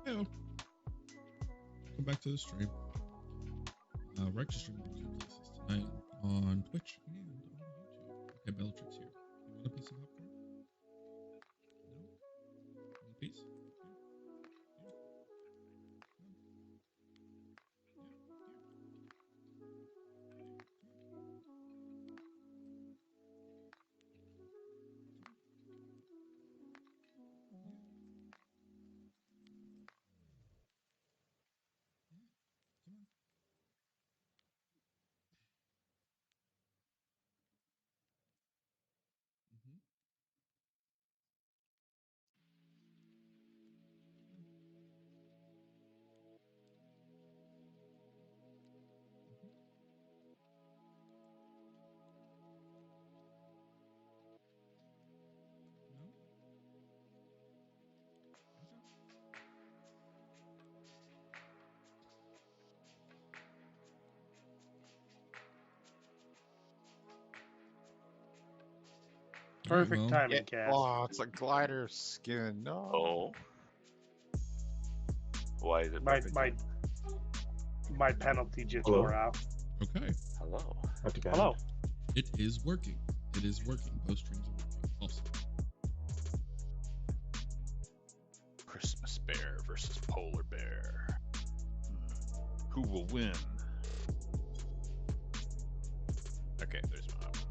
Hey, welcome back to the stream. Righteous stream places tonight on Twitch and on YouTube. Okay, Bellatrix here. You want a piece of popcorn? No? Want a piece? Here. Come on. Come on. Mm-hmm. No? Okay. Perfect Well, timing, Cat. Oh, it's a glider skin. No. Oh. Why is it My perfect? my penalty just Hello. wore out. okay. Hello. Hello. It is working. It is working. Both streams are working. Awesome. Christmas bear versus polar bear. Who will win? Okay, there's my option.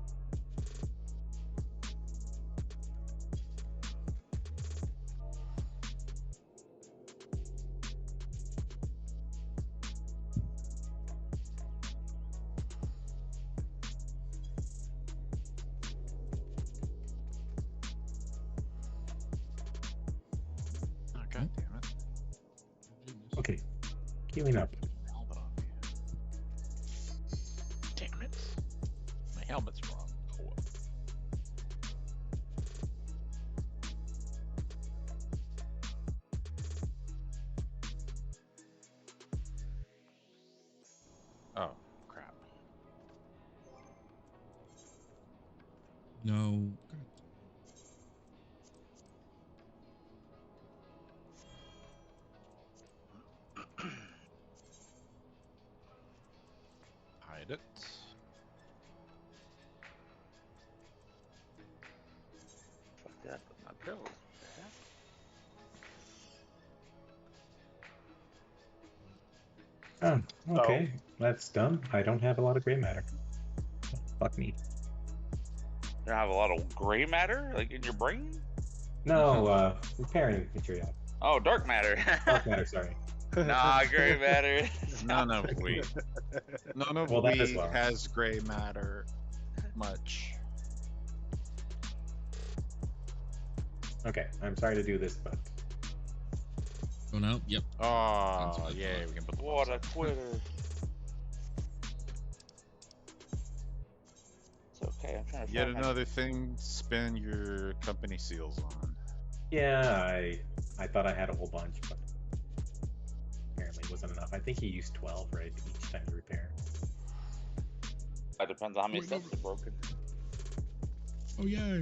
Oh, God damn it. Goodness. Okay, queuing up. Helmet on me. Damn it. My helmet's wrong. Oh, well. Oh, crap. No. God. Hide it. Fuck that with my pills. Oh, okay, that's done. I don't have a lot of gray matter. Fuck me. You don't have a lot of gray matter, like in your brain? No, repairing material. Oh, dark matter. Dark matter, sorry. Nah, gray matter. None of we. None of Well, that we as well. has gray matter much. Okay, I'm sorry to do this, but Going out? Yep. Oh, That's what I yay, thought. we can put the What a box up. quitter. It's okay, I'm trying to Yet find my... another thing to spin your company seals on. yeah, I thought I had a whole bunch, but apparently it wasn't enough. I think he used 12, right, each time you repair. That depends on how many Wait, sets are broken. Oh, yay.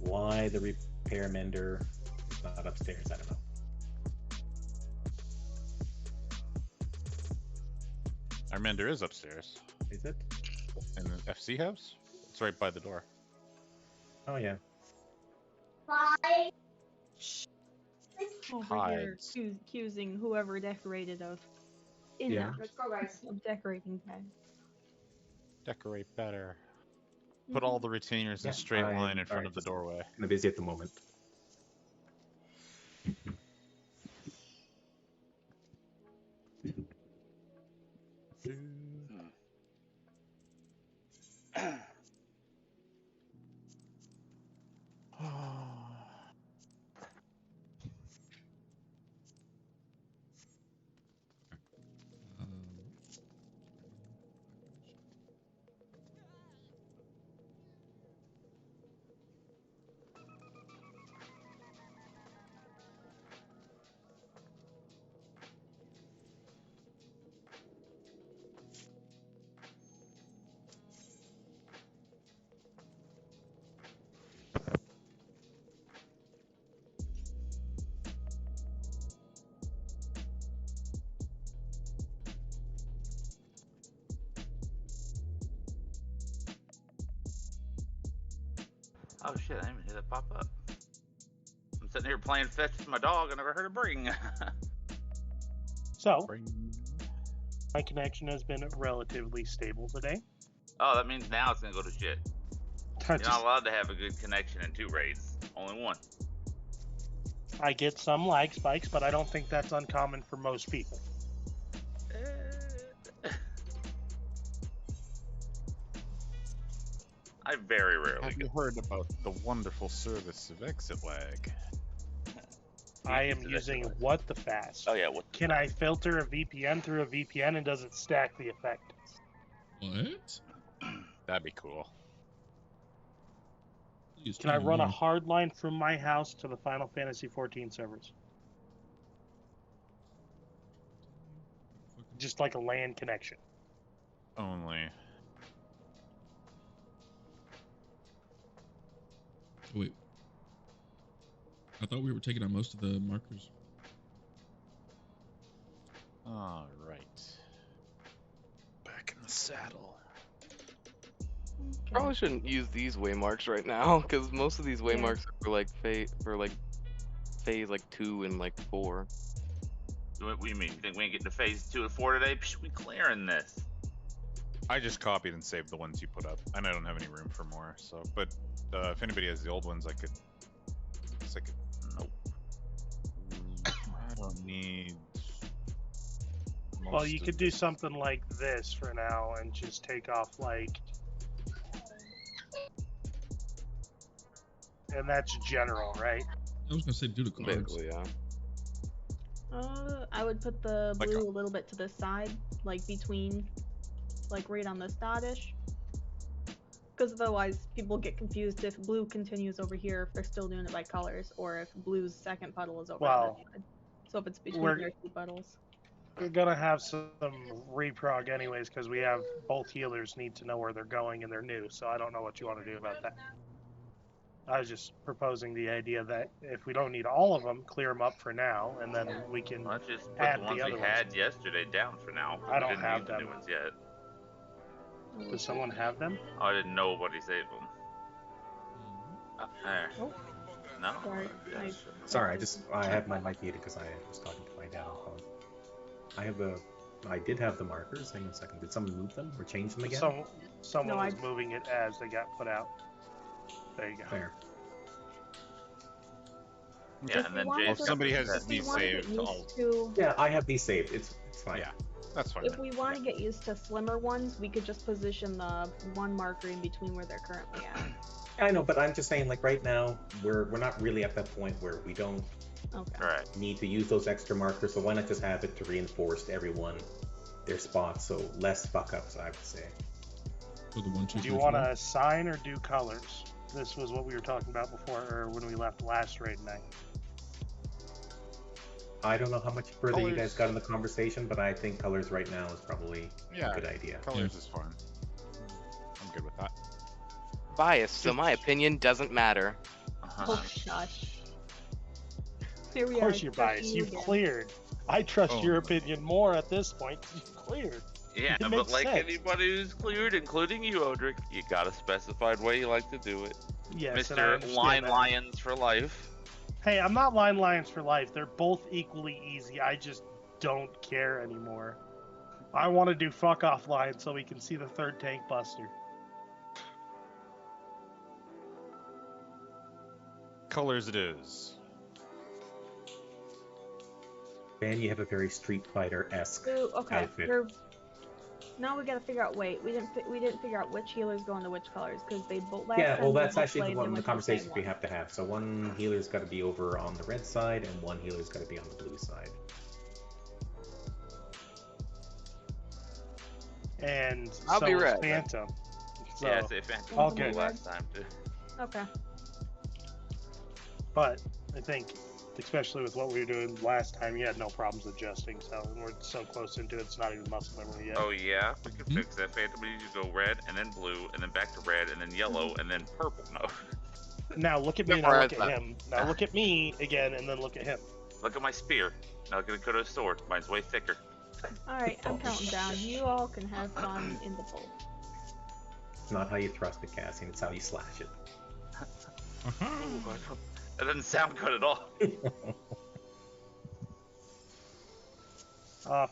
Why the repair mender is not upstairs, I don't know. Our mender is upstairs Is it? in the FC house. It's right by the door. Oh yeah. Over here Hides. accusing whoever decorated of Let's go, guys. of decorating bad. Decorate better. Put all the retainers in Yeah, a straight line in front alright, of the just doorway. Kind of busy at the moment. Oh shit! I didn't even hear that pop up. I'm sitting here playing fetch with my dog. I never heard it bring. So, my connection has been relatively stable today. Oh, that means now it's gonna go to shit. I, You're not allowed to have a good connection in 2 raids. Only one. I get some lag spikes, but I don't think that's uncommon for most people. I very rarely Have you heard about the wonderful service of exit lag? I am using what the fast. Oh yeah, what? Can I filter a VPN through a VPN and does it stack the effect? What? That'd be cool. Please Can I tell me run a more. hard line from my house to the Final Fantasy 14 servers? Just like a LAN connection. Only. Oh, wait. I thought we were taking out most of the markers. All right. Back in the saddle. Probably shouldn't use these waymarks right now, because most of these Yeah. waymarks are like phase like 2 and like 4. What do you mean? You think we ain't getting to phase 2 and 4 today? Psh, we clearing this. I just copied and saved the ones you put up, and I don't have any room for more. So, but if anybody has the old ones, I could. Nope. I don't need. Well, you most could of do something like this for now and just take off like... And that's general, right? I was gonna say do the cards. Basically, yeah. I would put the Like blue a little bit to the side, like between, like right on this dot-ish. Because otherwise, people get confused if blue continues over here if they're still doing it by colors, or if blue's second puddle is over on Well, this side. So if it's between we're- their 2 puddles. We're gonna have some reprog anyways, because we have both healers need to know where they're going and they're new, so I don't know what you want to do about that. I was just proposing the idea that if we don't need all of them, clear them up for now, and then we can Let's just put add the the ones other we ones. had yesterday down for now. I don't we didn't have use the them. new ones yet. Does someone have them? Oh, I didn't know nobody saved them. There. Oh. No? Sorry, Yes. Sorry, I have my mic muted because I was talking to my dad on the phone. I did have the markers. Hang on a second. Did someone move them or change them again? Someone No, was moving it as they got put out. There you go. Fair. Yeah, If and we then wanted Jay's to- If somebody if has we these wanna get saved, I'll. used to, Yeah, I have these saved. It's fine. Yeah, that's fine. if we want to get used to slimmer ones, we could just position the one marker in between where they're currently at. I know, but I'm just saying, like right now, we're not really at that point where we don't Okay. Alright. need to use those extra markers. So why not just have it to reinforce to everyone their spots? So less fuck ups, I would say. So the 1, 2, Do you 3, want 4. to assign or do colors? This was what we were talking about before, or when we left last raid night. I don't know how much further you Colors. guys got in the conversation, but I think colors right now is probably Yeah, a good idea. colors is fine. I'm good with that. Bias, so my opinion doesn't matter. Oh, shush. Here we Of course are, you're trusting biased. you You've again. cleared. I trust Oh, your no. opinion more at this point 'cause you've cleared. Yeah, It but makes like sense. anybody who's cleared, including you, Odric, you got a specified way you like to do it. Yes, and I Mr. understand Line that. Lions for life. Hey, I'm not line lions for life. They're both equally easy. I just don't care anymore. I want to do fuck off lines so we can see the third tank buster. Colors it is. Ben, you have a very Street Fighter-esque Ooh, okay. outfit. Now we gotta figure out. Wait, we didn't figure out which healers go into which colors because they both. Yeah, well, they that's both actually played, one they of the went to conversations same we one. have to have. So one healer's got to be over on the red side, and one healer's got to be on the blue side. And I'll so be is red. Phantom. So, Yeah, say Phantom all was good. last time too. Okay. but I think, especially with what we were doing last time, you had no problems adjusting. So and we're so close into it, it's not even muscle memory yet. Oh yeah, we can Mhm. fix that Phantom. We need to go red and then blue and then back to red and then yellow and then purple. No. Now look at me, now Memorize look at that. him. Now look at me again, and then look at him. Look at my spear. Now look at Kodo's sword. Mine's way thicker. All right, I'm Oh, counting down. You all can have fun in the poll. It's not how you thrust it, Cassian. It's how you slash it. Aha! Ooh, that doesn't sound good at all.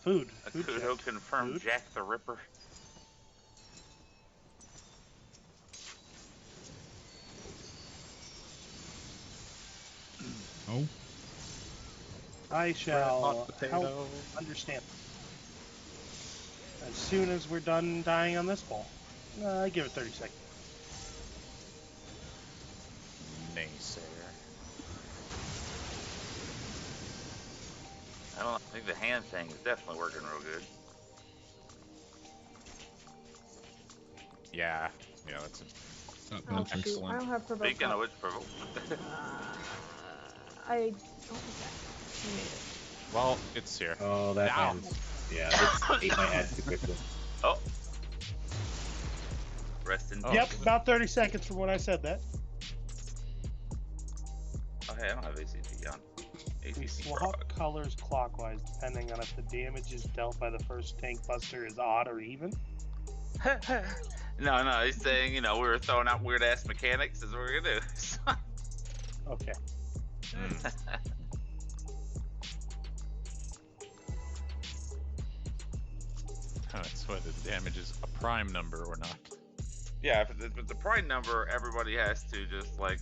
Food. Food Akudo check. confirmed Food. Jack the Ripper. Oh, I shall potato. help understand. As soon as we're done dying on this bowl. I give it 30 seconds. Naysayer. I think the hand thing is definitely working real good. Yeah, that's a stop Oh, bouncing. shoot. I Excellent. don't have provoke. Speaking of which, provoke. I don't think I made it. well, it's here. Oh, that Ow. man's. Yeah, it ate my ad too quickly. Oh. Rest in Oh. peace. Yep, about 30 seconds from when I said that. Oh, hey, I don't have ACT on. We ACT swap prog. colors clockwise depending on if the damage is dealt by the first tank buster is odd or even. No, he's saying, we were throwing out weird ass mechanics, is what we're gonna do. Okay. Mm. That's whether the damage is a prime number or not. Yeah, if the prime number, everybody has to just like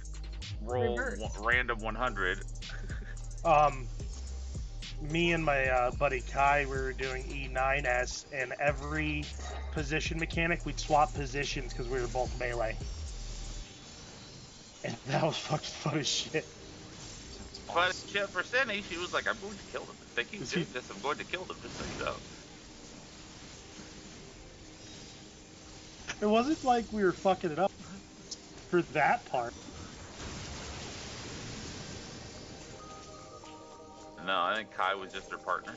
roll Reverse. random 100. Me and my buddy Kai, we were doing E9S, and every position mechanic, we'd swap positions because we were both melee. And that was fucking fun as shit. But for Senny, she was like, I'm going to kill them. If they keep doing this, I'm going to kill them, just so you know. It wasn't like we were fucking it up for that part. No, I think Kai was just her partner.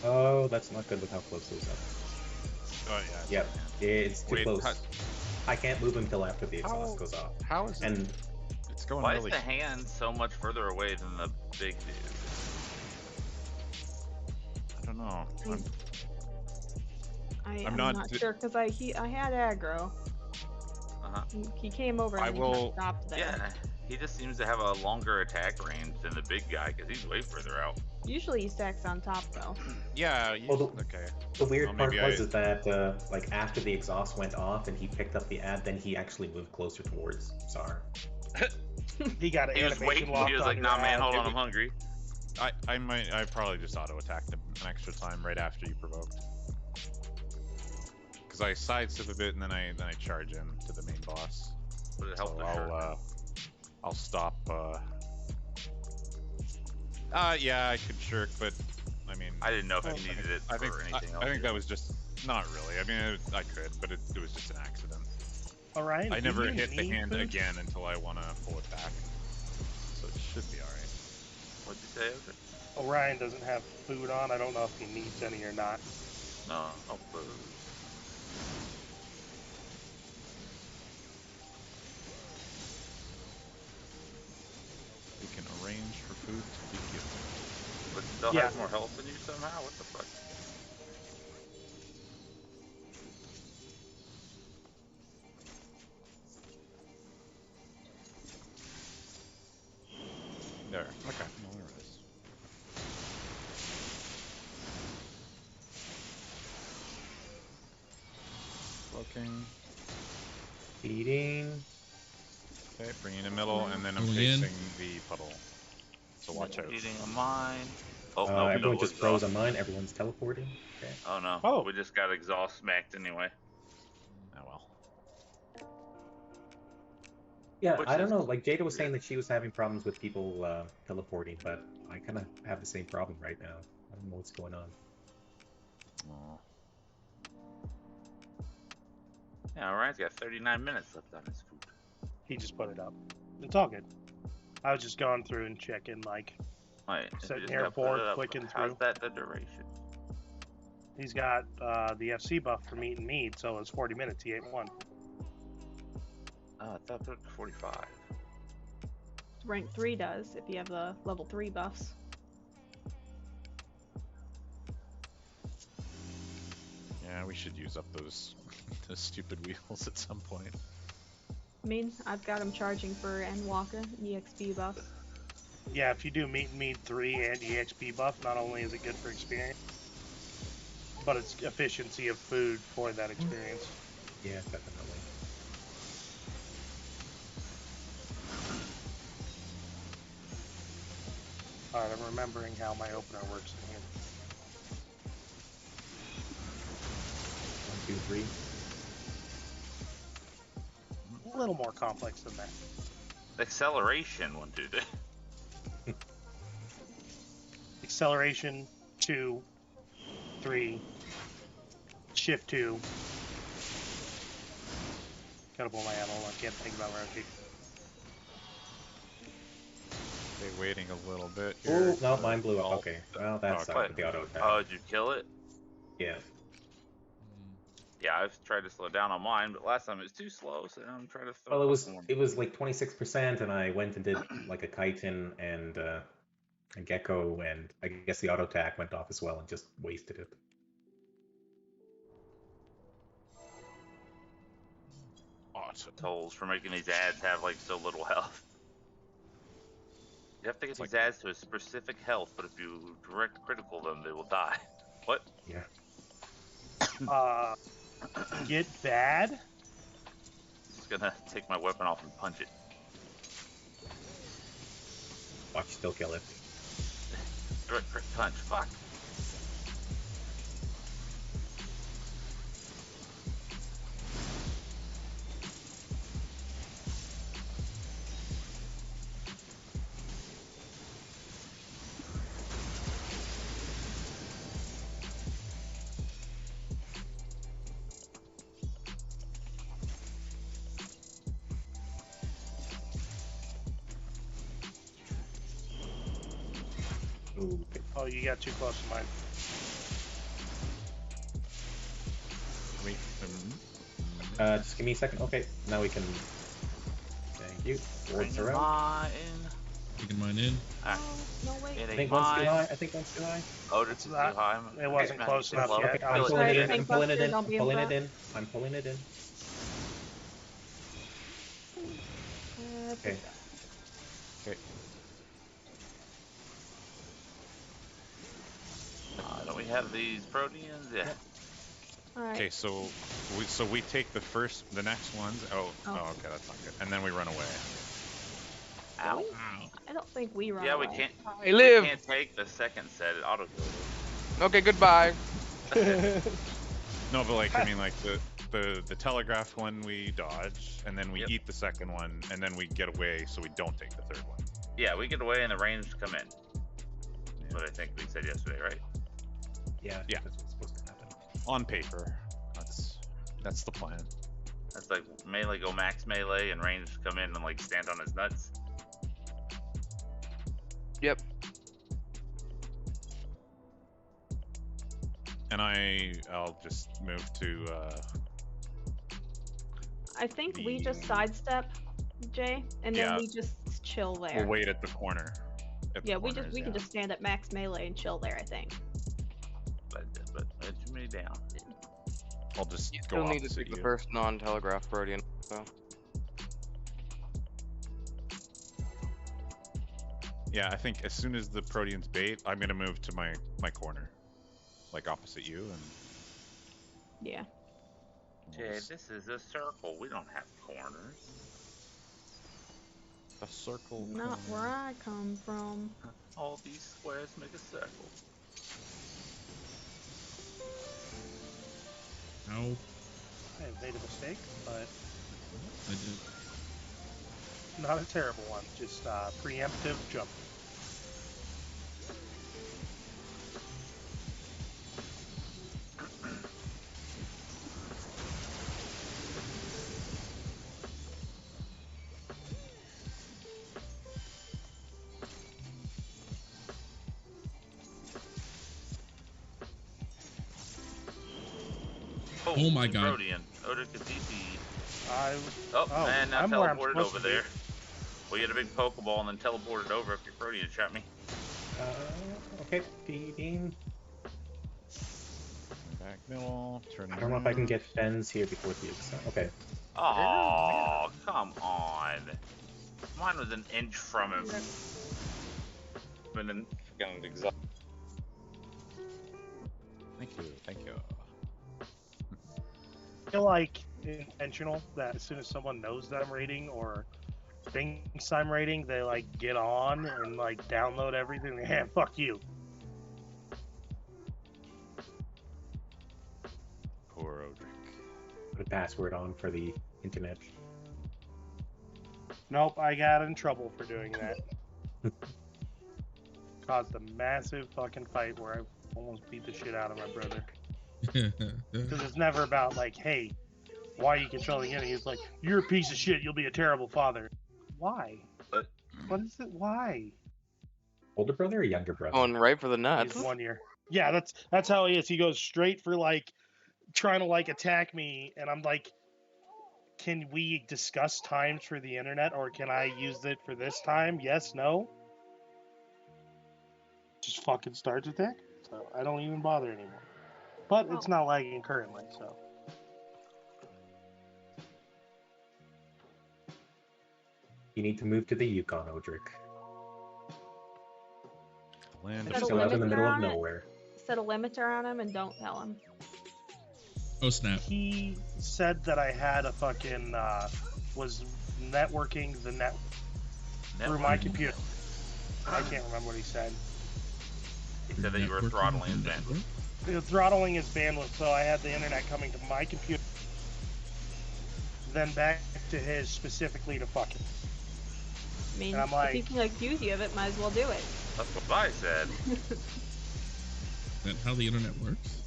Oh, that's not good with how close those are. Oh yeah. Yep, it's too Wait, close. I can't move until after the exhaust goes off. How is it? And It's going Why really. is the hand so much further away than the big dude? I don't know. I'm I'm not not sure because I had aggro. Uh-huh. He came over and I he will- stopped there. Yeah, he just seems to have a longer attack range than the big guy because he's way further out. Usually he stacks on top though. Yeah. Well, Okay. the weird Well, part maybe was is that like after the exhaust went off and he picked up the ad, then he actually moved closer towards Tsar. He got an He was animation waiting. locked He was on like, your "Nah, man, ad. hold on, I'm hungry." I probably just auto attacked him an extra time right after you provoked. Because I sidestep a bit and then I charge in to the main boss. Would it help So for sure? I'll stop. Yeah, I could shirk, but I mean, I didn't know if you needed it I think for anything else. I think that was just not really. I mean, I could, but it was just an accident. Orion, I do never you hit the need hand food? again until I want to pull it back, so it should be all right. What'd you say? Okay. Orion doesn't have food on. I don't know if he needs any or not. No, no food. We can arrange for food to be given. But still Yeah. has more health than you somehow? What the fuck? There. Okay. Well, there it is. Cloaking. Feeding. Okay, bringing the middle, and then I'm Going in. facing the puddle. So watch out. Eating a mine. Oh, no, Everyone no just exhaust. froze on mine. Everyone's teleporting. Okay. Oh, no. Oh. We just got exhaust smacked anyway. Oh well. Yeah, Which I don't is- know. Like Jada was saying yeah. that she was having problems with people teleporting, but I kind of have the same problem right now. I don't know what's going on. Oh. Yeah, Ryan's got 39 minutes left on his food. He just put it up. It's all good. I was just going through and checking, like, Wait, if Sitting you just here gotta put bored, it up, clicking how's through. that the duration? he's got the FC buff from eating meat, so it's 40 minutes. He ate one. Oh, I thought it was 45. rank 3 does if you have the level 3 buffs. Yeah, we should use up those those stupid wheels at some point. I mean, I've got them charging for Endwalker and EXP buffs. Yeah, if you do Meat and Meat 3 and EXP buff, not only is it good for experience, but it's efficiency of food for that experience. Yeah, definitely. Alright, I'm remembering how my opener works in here. 1, 2, 3. A little more complex than that. Acceleration, 1, 2, 3. Acceleration, 2, 3, shift 2. Gotta blow my ammo, I can't think about rotation. Okay, waiting a little bit. Oh, here. no, mine blew up. Oh, Okay. Well, that sucked what? with the auto attack. Oh, did you kill it? Yeah. Yeah, I've tried to slow down on mine, but last time it was too slow, so now I'm trying to throw Well, a couple more. it was like 26%, and I went and did like a chitin and a gecko, and I guess the auto attack went off as well and just wasted it. awesome. Tolls for making these ads have like so little health. You have to get these ads to a specific health, but if you direct critical them, they will die. What? Yeah. Get bad? Just gonna take my weapon off and punch it. Watch, still kill it. Direct crit punch. Fuck. Ooh. Oh, you got too close to mine. Wait. Just give me a second. Okay, now we can. Thank you. Wards around. Mine. Taking mine in. Ah, No, wait. it I ain't think one's too mine. high. I think one's too high. Oh, it's too That- high. it wasn't Okay, close enough low. yet. Okay, I I'm was pulling it in. Tank I'm pulling it buster, in. don't I'm be in pulling it front. in. I'm pulling it in. Okay. Okay. Don't we have these proteins? Yeah. Alright. Okay, so we take the next ones. Oh, okay, that's not good. And then we run away. Ow. Wow. I don't think we run Yeah, we away. can't. I live. We can't take the second set. It auto kills. Okay, goodbye. No, but like I mean, like the telegraph one we dodge, and then we Yep. eat the second one, and then we get away, so we don't take the third one. Yeah, we get away and the range come in. That's what I think we said yesterday, right? Yeah. Yeah. That's what's supposed to happen. On paper, that's the plan. That's like melee go max melee and range come in and like stand on his nuts. Yep. And I'll just move to I think we just The- sidestep, Jay, and then Yeah. we just chill there. we'll wait at the corner. At the Yeah, we corners, can just stand at max melee and chill there, I think. But edge me down. I'll just You go still need to opposite pick the you. first non-telegraph Protean. So. Yeah, I think as soon as the Proteans bait, I'm gonna move to my corner, like opposite you, and Yeah. we'll Jay, just- this is a circle. We don't have corners. a circle. Not corner. where I come from. All these squares make a circle. Ow. I made a mistake, but I did. not a terrible one. Just preemptive jump. Oh my God. Protean. Odor Kadisi. I Oh, Oh, man, now I'm where I'm teleported supposed over to be. there. Well, you had a big Pokeball and then teleported over if your Protean shot me. Okay, feeding. Back middle, turn. I don't know if I can get Fens here before the exam. Okay. Oh, come on. Mine was an inch from him. And then fucking exhaust. Thank you, thank you. I feel like intentional that as soon as someone knows that I'm raiding or thinks I'm raiding, they like get on and like download everything. Yeah, fuck you. Poor Odric. Put a password on for the internet. Nope, I got in trouble for doing that. Caused a massive fucking fight where I almost beat the shit out of my brother. Because it's never about like, hey, why are you controlling it? It's like, you're a piece of shit. You'll be a terrible father. Why? What is it? Why? Older brother or younger brother? Going right for the nuts. He's 1 year. Yeah, that's how he is. He goes straight for like trying to like attack me, and I'm like, can we discuss times for the internet, or can I use it for this time? Yes, no. Just fucking starts attacking. So I don't even bother anymore. But it's not lagging currently, so. You need to move to the Yukon, Odric. Land Set of a Still out in the limiter middle of on it. nowhere. Set a limiter on him and don't tell him. Oh snap! He said that I had a fucking was networking the net through my computer. I can't remember what he said. He said that you were Networking throttling his the bandwidth. network? Throttling his bandwidth, so I had the internet coming to my computer, then back to his specifically to fuck him. I mean, And I'm if like- he can accuse you of it, might as well do it. That's what I said. That's how the internet works.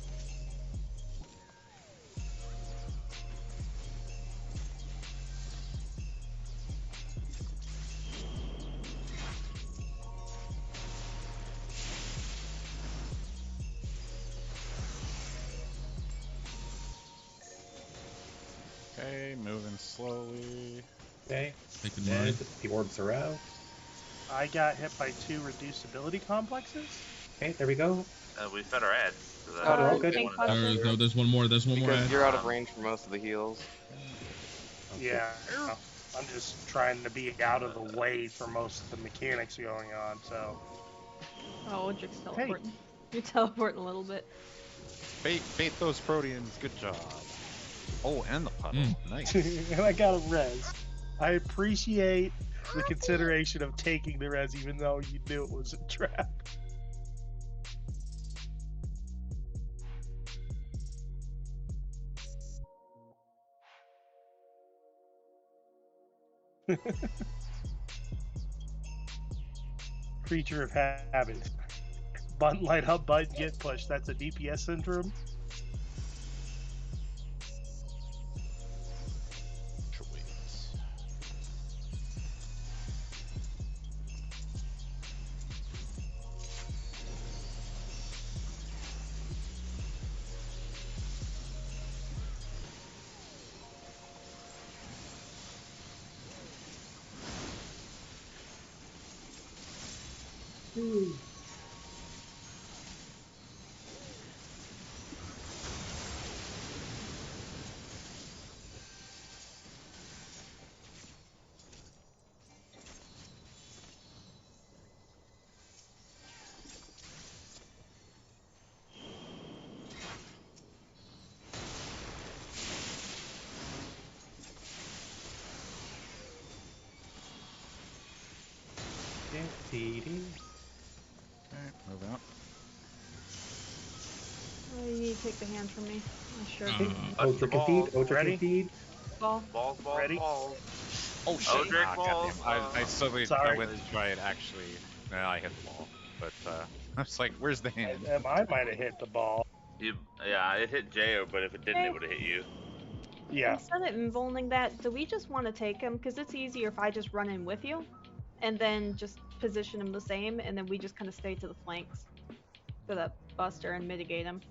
Okay, moving slowly. Okay. Taking Dead. mine. The orbs are out. I got hit by 2 reducibility complexes. Okay, there we go. We fed our ads. So Oh, they're all good. Tank One of them. buster. No, there's one more. There's one more. Because ad. you're out of range for most of the heals. Okay. Yeah, I'm just trying to be out of the way for most of the mechanics going on. So Oh, Odric's teleporting. You're teleporting a little bit. Bait those Proteans, good job. Oh, and the puddle, nice. and I got a res. I appreciate the consideration of taking the res, even though you knew it was a trap. Creature of habit. Button light up, button get pushed. That's a DPS syndrome. Choice. Okay, move out. Oh, you need to take the hand from me. I'm sure. Odric can feed. Odric Ready? can feed. Ball. Balls, balls, Ready? balls. Oh shit! Odric Ah, balls. goddamn. I suddenly I Sorry. went to try it actually. No, I hit the ball, but I was like, "Where's the hand?" I might have hit the ball. Yeah, it hit Jo, but if it didn't, Hey. it would have hit you. Yeah. Instead of involving that, do we just want to take him? Because it's easier if I just run in with you, and then just position him the same, and then we just kind of stay to the flanks for that buster and mitigate him.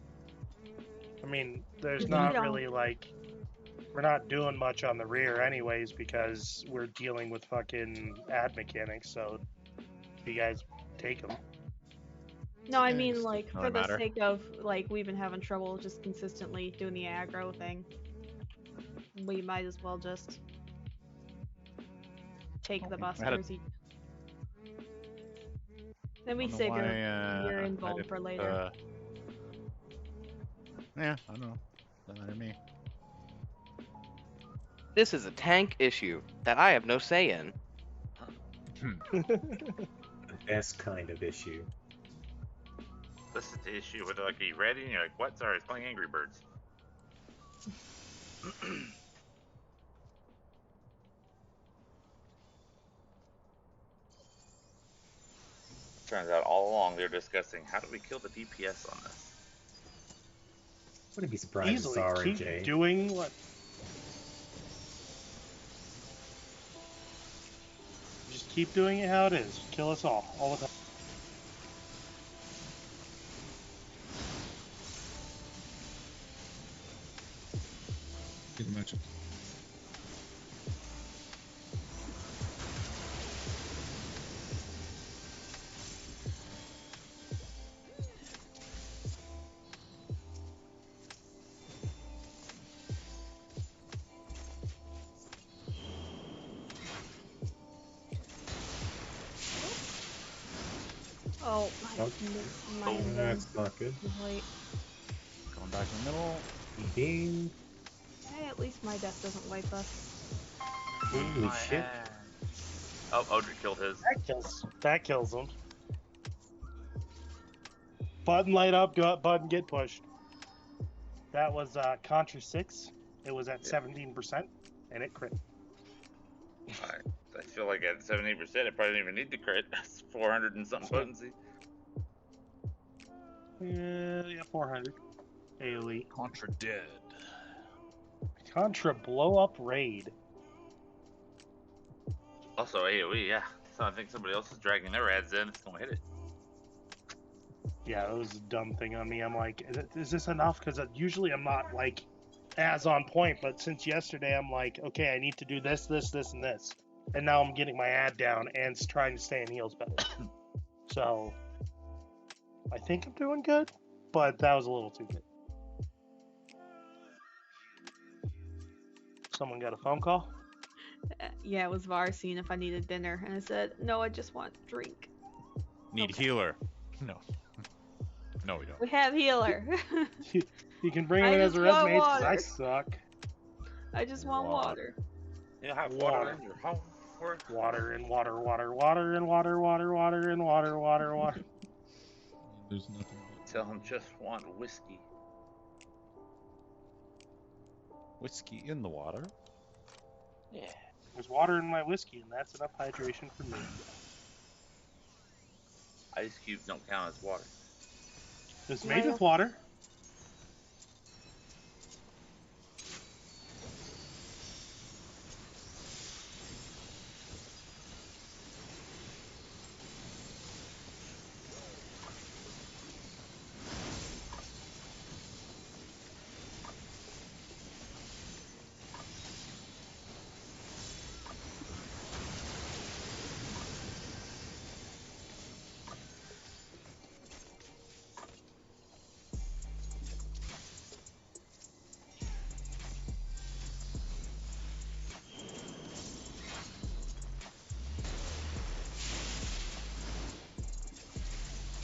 I mean, there's You not don't- really like We're not doing much on the rear anyways because we're dealing with fucking ad mechanics. So you guys take them. No, I Yeah, mean it's like not for the matter. sake of like we've been having trouble just consistently doing the aggro thing. We might as well just take the I had a- busters. Then we don't know save your why, I invuln didn't, for later. Yeah, I don't know. Doesn't matter to me. This is a tank issue that I have no say in. The best kind of issue. This is the issue with like, are you ready? And you're like, what? Sorry, it's playing Angry Birds. Turns out all along they're discussing how do we kill the DPS on this. Wouldn't be surprised if Easily Zara and keep Jay. doing what. Just keep doing it how it is. Kill us all the time. Get a matchup. Oh, Oh. might have been That's not good. too late. Going back in the middle. Being. Hey, at least my death doesn't wipe us. Holy My shit. ass. Oh, Odric killed his. That kills them. Button light up, button get pushed. That was Contra 6. It was at 17%, and it crit. I feel like at 70%, it probably didn't even need to crit. That's 400 and something potency. Yeah, 400. AoE. Contra dead. Contra blow up raid. Also AoE, yeah. So I think somebody else is dragging their ads in. It's gonna hit it. Yeah, that was a dumb thing on me. I'm like, is this enough? Because usually I'm not like as on point, but since yesterday I'm like, okay, I need to do this, this, this, and this, and now I'm getting my ad down and trying to stay in heals better. So I think I'm doing good, but that was a little too good. Someone got a phone call? Yeah, it was Var seeing if I needed dinner, and I said, no, I just want drink. Need Okay. healer. No. No, we don't. We have healer. You can bring him I in as just a want red mage because I water. suck. I just want water. You have Water. water in your home. Water and water, water, water and water, water, water and water, water, water. There's nothing but. Tell him just want whiskey. Whiskey in the water. Yeah. There's water in my whiskey, and that's enough hydration for me. Ice cubes don't count as water. It's made with water.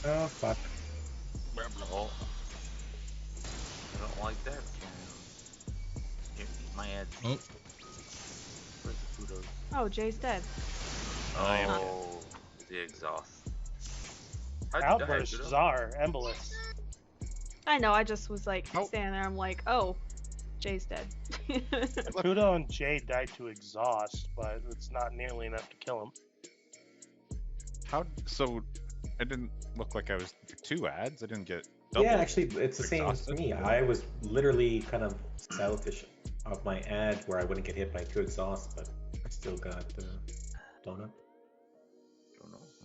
Oh, fuck. Oh. I don't like that. Can't eat my ads. Oh, Where's the kudos? Oh, Jay's dead. Oh, the exhaust. How'd you die, Outburst, kudos? Czar, Embolus. I know, I just was like Nope. standing there, I'm like, oh, Jay's dead. Kudo and Jay died to exhaust, but it's not nearly enough to kill him. How? So, I didn't look like I was for 2 ads. I didn't get double. Yeah, actually, it's the same as exhausted. me. I was literally kind of selfish of my ad where I wouldn't get hit by 2 exhausts, but I still got donut.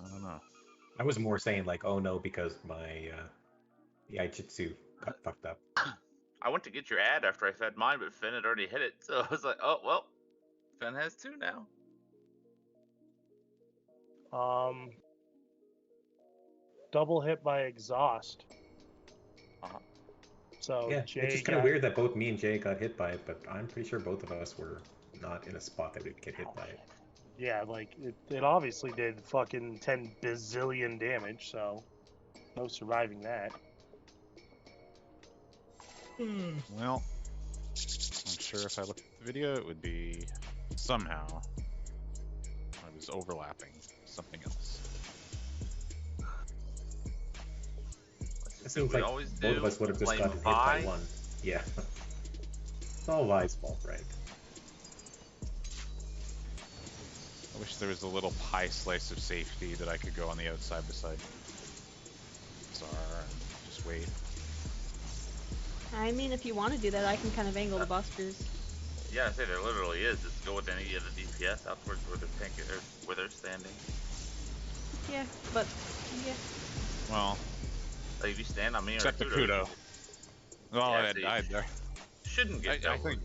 I don't know. I was more saying like, oh no, because my Yaijitsu got fucked up. I went to get your ad after I fed mine, but Finn had already hit it, so I was like, oh well, Finn has 2 now. Double hit by exhaust. Uh-huh. So Yeah, Jay it's just kind of got- weird that both me and Jay got hit by it, but I'm pretty sure both of us were not in a spot that we'd get hit by it. Yeah, like it obviously did fucking 10 bazillion damage, so no surviving that. Well, I'm sure if I looked at the video, it would be somehow I was overlapping something else. It seems like always both of do. us would have just Blame gotten hit Vi. by one. Yeah. It's all Vi's fault, right? I wish there was a little pie slice of safety that I could go on the outside beside Zara and just wait. I mean, if you want to do that, I can kind of angle the busters. Yeah, I say there literally is. Just go with any of the DPS out towards where they're where they're standing. Yeah, but yeah. Well, Like if you stand on me or except the Kudo, Kudo. Well, Yeah, I see. died there. shouldn't get I doubled. think-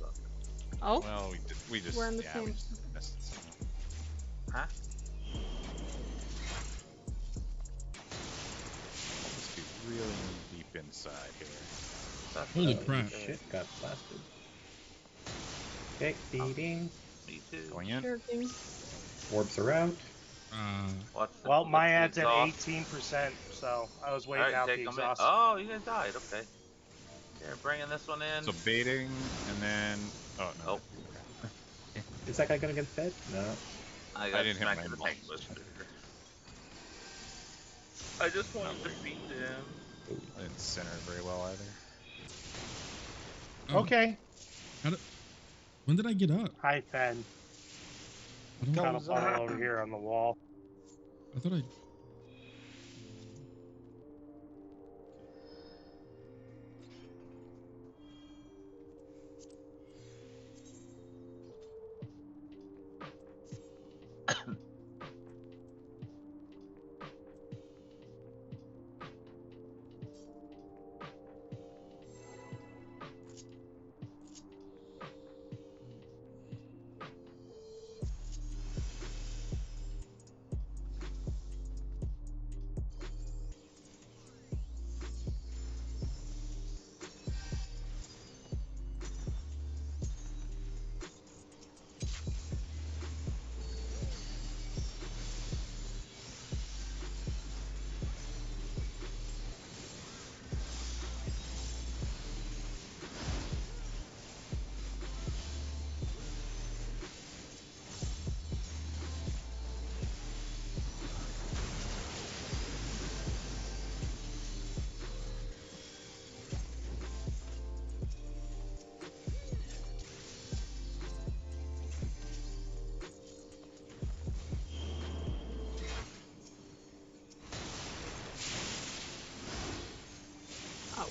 Oh, Well, we just We're on the yeah, same- we just missed it somehow. Huh? Must be really deep inside here. That's Holy what I crap. was saying. Shit, got blasted. Okay, feeding. Me too. Going in. sure thing. Orbs are out. Watch the, Well, my watch ad's the at exhaust. 18%, so I was waiting Alright, out take the them in. exhaust. Oh, you guys died. Okay. Here, bringing this one in. So baiting and then oh no. Oh. Is that guy gonna get fed? No. I I got didn't hit smacked my in the tank monster. buster. I just wanted to beat him. I didn't center very well either. Oh, Okay. When did I get up? Hi, Fen. I don't. Got a bottle over here on the wall. I thought I.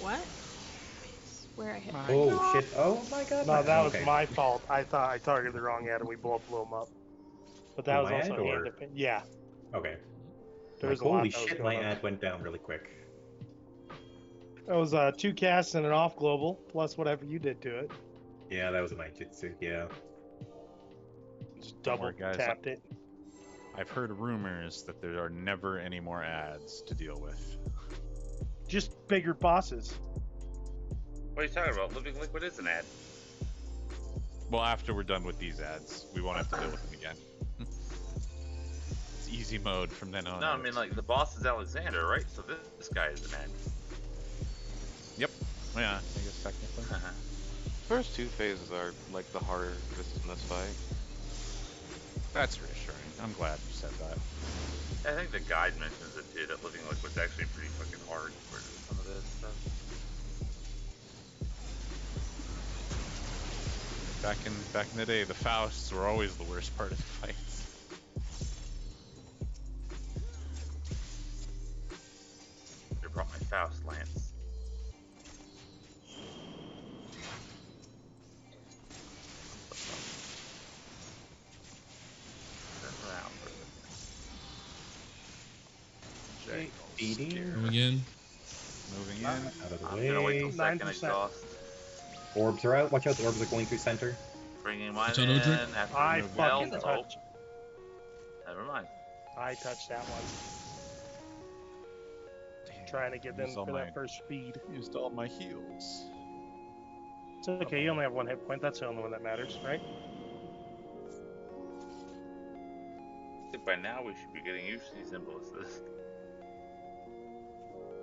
What? Where I hit? Oh shit! Oh my god! No, that was okay. my fault. I thought I targeted the wrong ad and we both blew him up. But that Oh, was my also ad, or- hand defense. Yeah, Okay. there's Like, a lot holy that was shit! going My on. ad went down really quick. That was 2 casts and an off global plus whatever you did to it. Yeah, that was my jitsu. Yeah. Just Don't double worry, guys. tapped it. I've heard rumors that there are never any more ads to deal with. Just bigger bosses. What are you talking about? Living Liquid is an ad. Well, after we're done with these ads, we won't have to deal with them again. It's easy mode from then on. No, I out. mean like the boss is Alexander, right? So this guy is an ad. Yep. Yeah, I guess technically. First 2 phases are like the hardest in this fight. That's reassuring. I'm glad you said that. I think the guide mentions it too, that Living Liquid's actually pretty fucking hard for some of this stuff. Back in the day, the Fausts were always the worst part of the fights. I brought my Faust lance. Turn around for a second. Feeding. Going in. Moving in. Out of the I'm gonna wait way. till second 9%. exhaust. Orbs are out. Watch out, the orbs are going through center. Bringing mine Watch out, in Odric. after I remove fucking Bell. touched. Never mind. I touched that one. Trying to get in Used all for my- that first speed. Used all my heals. It's okay, you only have 1 hit point. That's the only one that matters, right? I think by now we should be getting used to these imballists.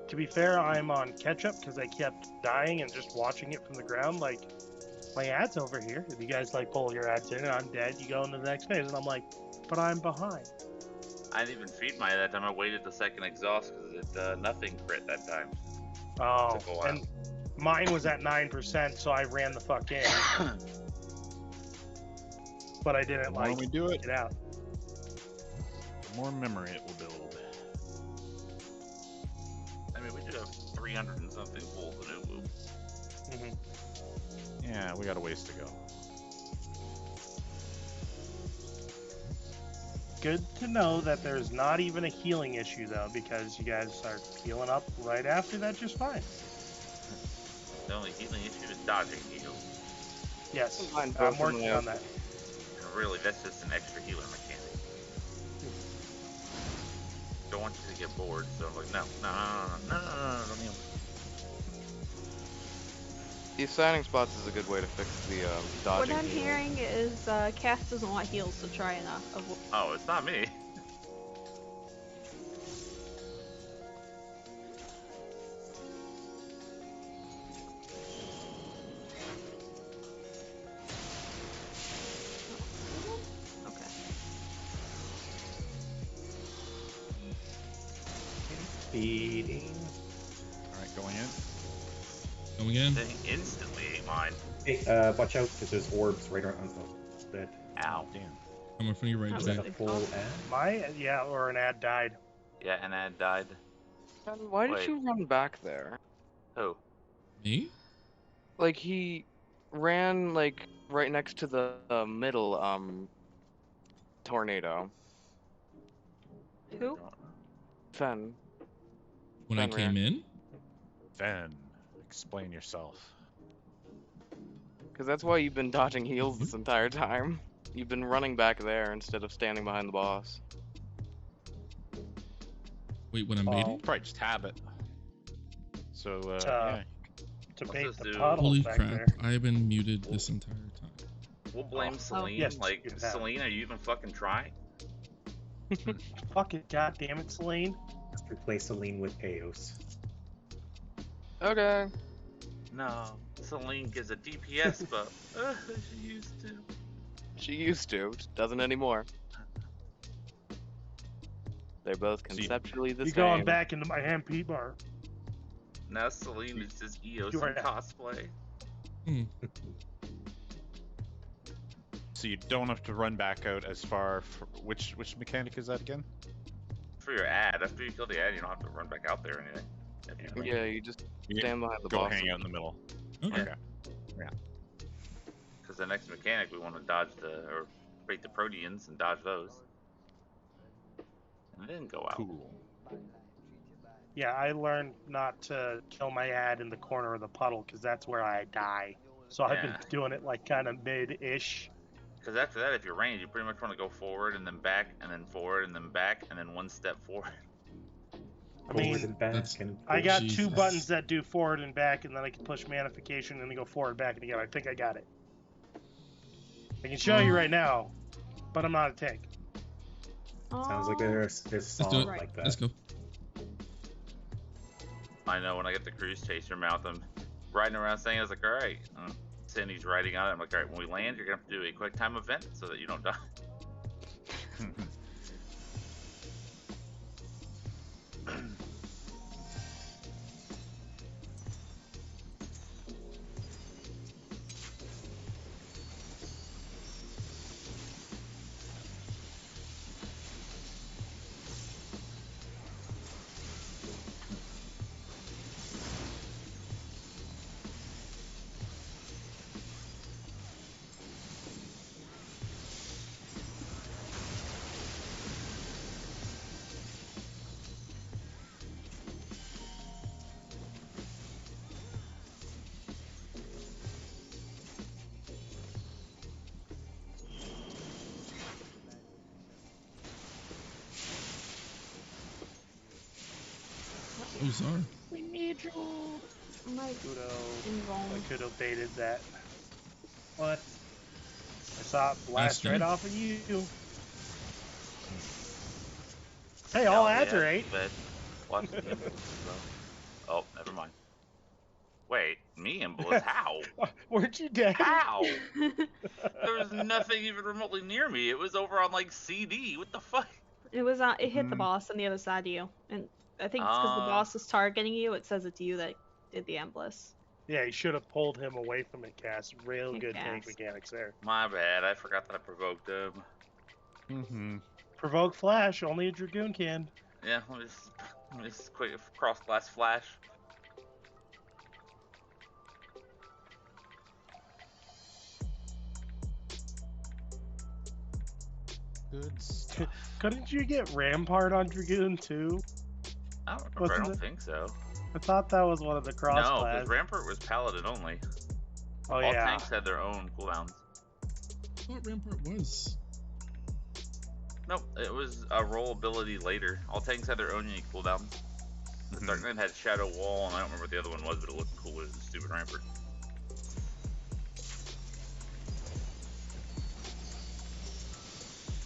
To be fair, I'm on catch-up because I kept dying and just watching it from the ground. Like, my ad's over here. If you guys, like, pull your ads in and I'm dead, you go into the next phase. And I'm like, but I'm behind. I didn't even feed my that time. I waited the second exhaust because it nothing crit that time. Oh, Took a while. and mine was at 9%, so I ran the fuck in. But I didn't, The more like, we do it, get out. the more memory it will build. I mean, we do have 300 and something full to do. Hmm. Yeah, we got a ways to go. Good to know that there's not even a healing issue, though, because you guys are healing up right after that just fine. The only healing issue is dodging heals. Yes, Mine I'm both working in on that. And really, that's just an extra healer mechanic. Don't want you to get bored, so I'm like, no, don't heal me. The assigning spots is a good way to fix the dodging. What I'm heal. hearing is Cass doesn't want heals, so try and avoid. Oh, it's not me. Okay. Speeding. Alright, going in. Going in. They instantly ate mine. Hey, watch out, because there's orbs right around that. Ow. Damn. Coming from your right, That Is was Jay. that a It's full awesome. ad? Or an ad died. Yeah, and I died. Why did Wait. you run back there? Who? Me? Like he ran like right next to the middle tornado. Who? Fen. When I Fenrir. came in? Then, explain yourself. Because that's why you've been dodging heals this entire time. You've been running back there instead of standing behind the boss. Wait, when I'm Oh. baiting? Probably just habit. So, Uh, yeah. To Let's bait just the do- puddles Holy back crap. there. I have been muted this entire time. We'll blame Oh, Celine. yes, like, you have. Celine, are you even fucking trying? Fuck it, goddamn it, Celine. Let's replace Celine with Chaos. Okay. No. Celine gives a DPS buff. She used to. She used to, doesn't anymore. They're both you- conceptually the You're same. going back into my MP bar. Now Celine is just EOS You are in not. cosplay. Hmm. So you don't have to run back out as far. Which mechanic is that again? For your ad, after you kill the ad, you don't have to run back out there or anything. If you Yeah, you just You stand behind the go boss. hang out in the middle. Okay. Okay. Because the next mechanic, we want to dodge or break the proteans and dodge those. And then go out. Cool. Yeah, I learned not to kill my ad in the corner of the puddle because that's where I die. So I've been Yeah. doing it like kind of mid-ish. Because after that, if you're ranged, you pretty much want to go forward and then back and then forward and then back and then one step forward. I Forward mean, and back that's- and I got Jesus. two buttons that do forward and back, and then I can push Manification and then go forward, back, and again. I think I got it. I can show you right now, but I'm not a tank. Sounds like there's a Let's do song it. like that. Let's go. I know when I get the cruise chaser mount, I'm riding around saying, I was like, all right. Cindy's riding on it. I'm like, all right, when we land, you're going to have to do a quick time event so that you don't die. Oh, Czar. We need you. My Kudo. invuln. I could have baited that. What? I saw it blast Master. right off of you. Hey, No, all ads yeah, are 8. But watch the imbues, bro. Oh, never mind. Wait, me imbues? How? Weren't you dead? How? There was nothing even remotely near me. It was over on like CD. What the fuck? It was it hit the Mhm. boss on the other side of you, and I think it's because the boss is targeting you. It says it's you that did the ambush. Yeah, you should have pulled him away from it, Cass. Real Kick good tank ass. mechanics there. My bad. I forgot that I provoked him. Mm-hmm. Provoke flash, only a Dragoon can. Yeah, let me just quick cross glass flash. Good stuff. Couldn't you get Rampart on Dragoon too? I don't remember. Wasn't I don't it? think so. I thought that was one of the cross No, class. because Rampart was Paladin only. Oh All yeah. tanks had their own cooldowns. I thought Rampart was. Nope, it was a roll ability later. All tanks had their own unique cooldowns. The Mhm. Dark Knight had Shadow Wall, and I don't remember what the other one was, but it looked cool as a stupid Rampart.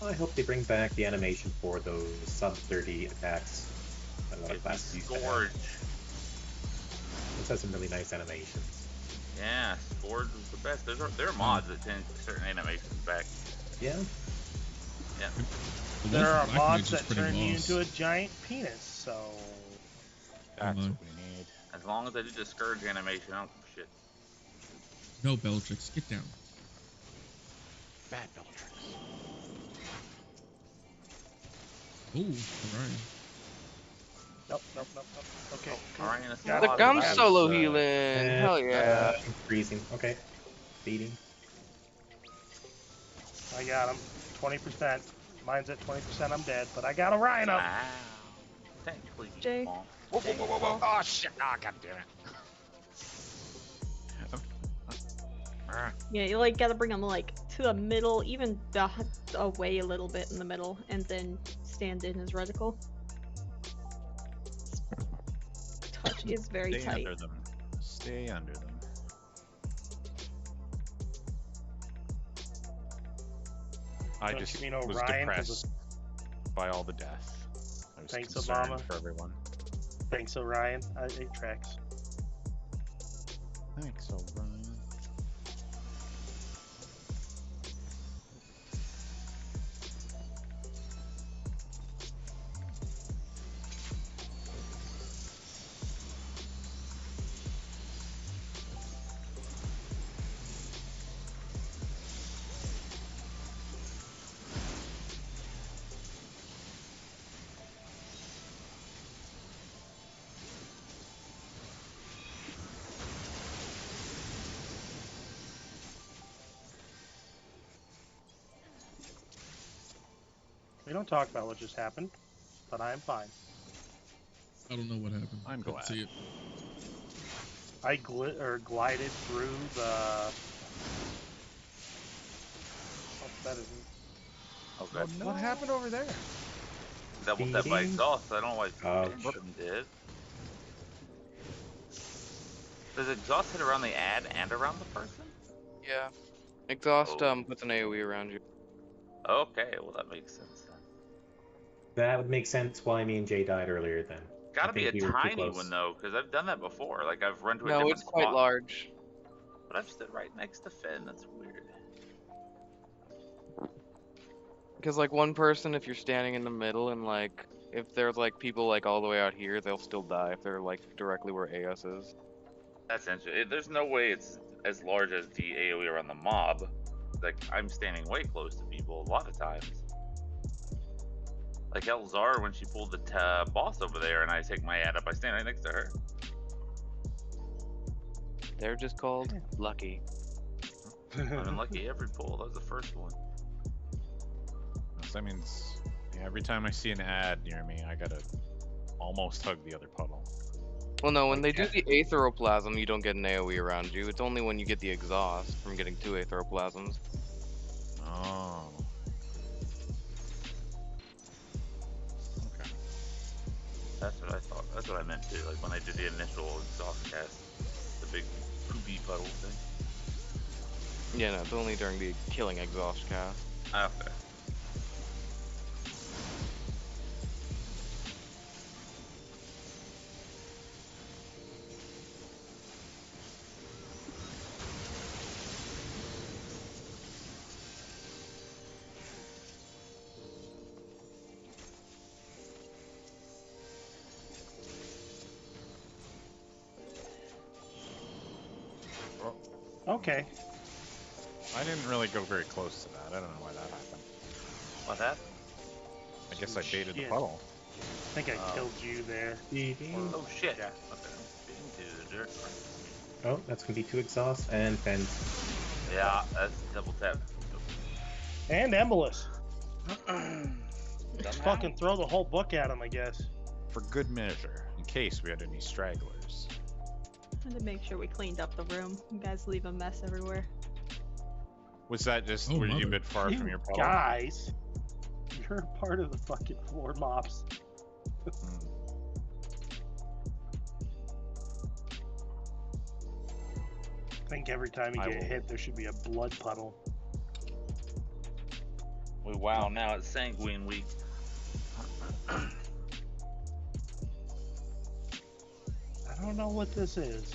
I hope they bring back the animation for those sub 30 attacks. I don't know what If class you used to have. Scourge. This has some really nice animations. Yeah, Scourge was the best. There are mods that change certain animations back. Yeah. Yeah. The one There for are Black mods Mage is that pretty turn you boss. into a giant penis, so That's on. what we need. As long as I do the Scourge animation, I don't give a shit. No, Bellatrix, get down. Bad Bellatrix. Oh, Orion. nope. Okay. Oh, Orion is Got The it. lot gum Got it. solo uh, healing. Hell yeah. Freezing. Okay. Beating. I got him. 20%. Mine's at 20%. I'm dead, but I got Orion up. Wow. Technically, Jay. won't. Whoa, whoa, whoa, whoa, whoa. Oh, shit. Oh, god damn it. Yeah, you like gotta bring them like to the middle, even away a little bit in the middle, and then stand in his reticle. Touch is very Stay tight. under them. Stay under them. I Don't just you mean was Orion 'cause depressed by all the death. I was Thanks, concerned Obama. for everyone. Thanks, Orion. 8 tracks. Thanks, O'Brien. We don't talk about what just happened, but I am fine. I don't know what happened. I'm Couldn't glad. see it. I glided through the. What's that? Okay. What happened over there? Double tap by Beating. exhaust. I don't know why Oh. Phantom did. Does exhaust hit around the ad and around the person? Yeah. Exhaust Oh. puts an AoE around you. Okay, well that makes sense then. That would make sense why me and Jay died earlier then. Gotta I be a think we were too tiny close. one though, because I've done that before. Like I've run to a No, different it's quite spot, large. but I've stood right next to Finn. That's weird. Because like one person, if you're standing in the middle, and like if there's like people like all the way out here, they'll still die if they're like directly where AS is. That's interesting. There's no way it's as large as the AoE around the mob. Like I'm standing way close to people a lot of times. Like Elzar when she pulled the boss over there, and I take my ad up, I stand right next to her. They're just called lucky. I've been lucky every pull. That was the first one. So that means every time I see an ad near me, I gotta almost hug the other puddle. Well, no, when they do the aetheroplasm, you don't get an AoE around you. It's only when you get the exhaust from getting 2 aetheroplasms. Oh. Okay. That's what I thought. That's what I meant too. Like when I did the initial exhaust cast, the big poopy puddle thing. Yeah, no, it's only during the killing exhaust cast. Okay. Okay. I didn't really go very close to that. I don't know why that happened. What happened? I guess I baited the Shit. puddle. I think I killed you there. Oh shit. Yeah. Okay. Being to the dirt. Oh, that's gonna be 2 exhausts and fence. Yeah, that's double tap. And Embolus. Somehow. Fucking throw the whole book at him, I guess. For good measure, in case we had any stragglers. I had to make sure we cleaned up the room. You guys leave a mess everywhere. Was that just, Oh, were you a mother. bit far from your puddle? Guys, you're a part of the fucking floor mops. Hmm. I think every time you I get will- hit, there should be a blood puddle. Wow, now it's Sanguine Week. I don't know what this is.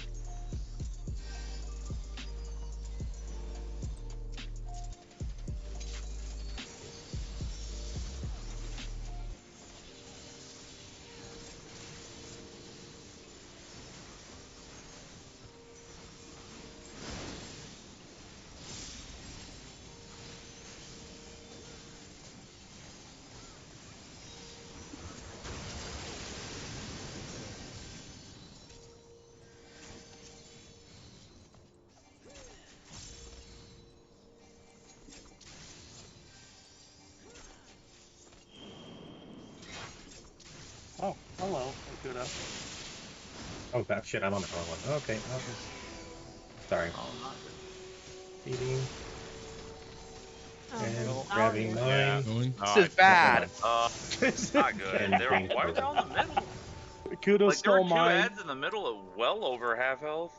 Oh, hello, Okuda. Oh, that shit, I'm on the wrong one. Okay, sorry. Oh, not Feeding Oh, and well, grabbing now Yeah. mine. Going. Oh, This is bad. Not good. And being Why were they all in the middle? Akudo Like there were stole two mine. ads in the middle of well over half health.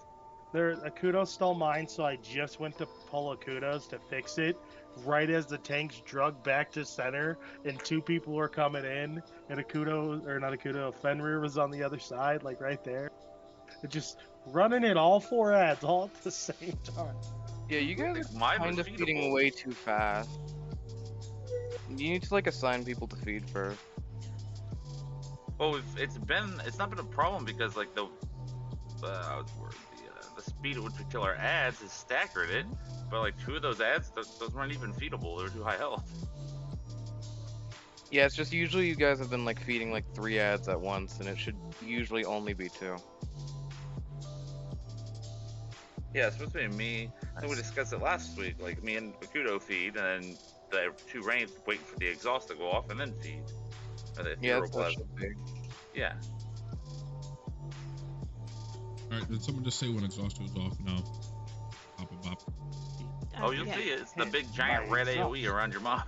Akudo stole mine, so I just went to pull Akudo's to fix it. Right as the tanks drug back to center, and 2 people were coming in, and Akudo, or not Akudo, Fenrir was on the other side, like right there. Just running in all 4 ads all at the same time. Yeah, you guys Like, are mine kind was of feeding feedable. way too fast. You need to like assign people to feed first. Well, it's not been a problem because like the speed at which we kill our ads is staggered it, but like 2 of those ads, those weren't even feedable. They were too high health. Yeah, it's just usually you guys have been like feeding like 3 ads at once, and it should usually only be 2. Yeah, it's supposed to be me. I think we discussed it last week. Like me and Bakudo feed, and then the 2 range wait for the exhaust to go off and then feed. Or the Yeah, that's what it Etheroplasm. should be. Yeah. Alright, did someone just say when exhaust goes off now? Pop a bop. Oh, you'll yeah. see it. It's the Hit big giant by red itself. AoE around your mob.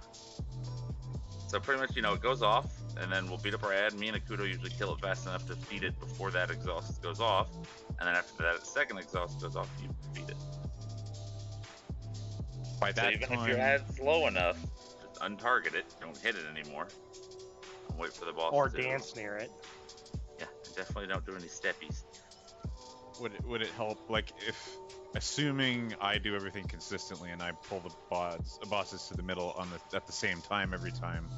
So pretty much, it goes off, and then we'll beat up our ad. Me and Akudo usually kill it fast enough to feed it before that exhaust goes off, and then after that second exhaust goes off, you feed it. By So that even time, if your ad's low enough, just untarget it. Don't hit it anymore. And wait for the boss Or to dance near it. Yeah, definitely don't do any steppies. would it help, like, if, assuming I do everything consistently and I pull the bosses to the middle at the same time every time,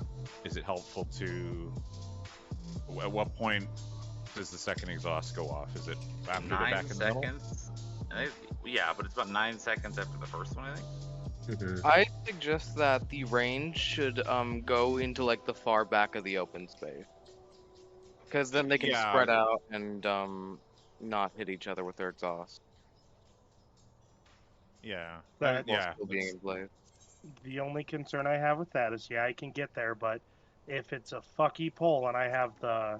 is it helpful to, at what point does the second exhaust go off? Is it after they're 9 back in the middle? seconds. Yeah, but it's about 9 seconds after the first one, I think. I suggest that the range should go into like the far back of the open space, because then they can Yeah. spread out and not hit each other with their exhaust Yeah. That- while yeah. still being in place. The only concern I have with that is, yeah, I can get there, but if it's a fucky pull and I have the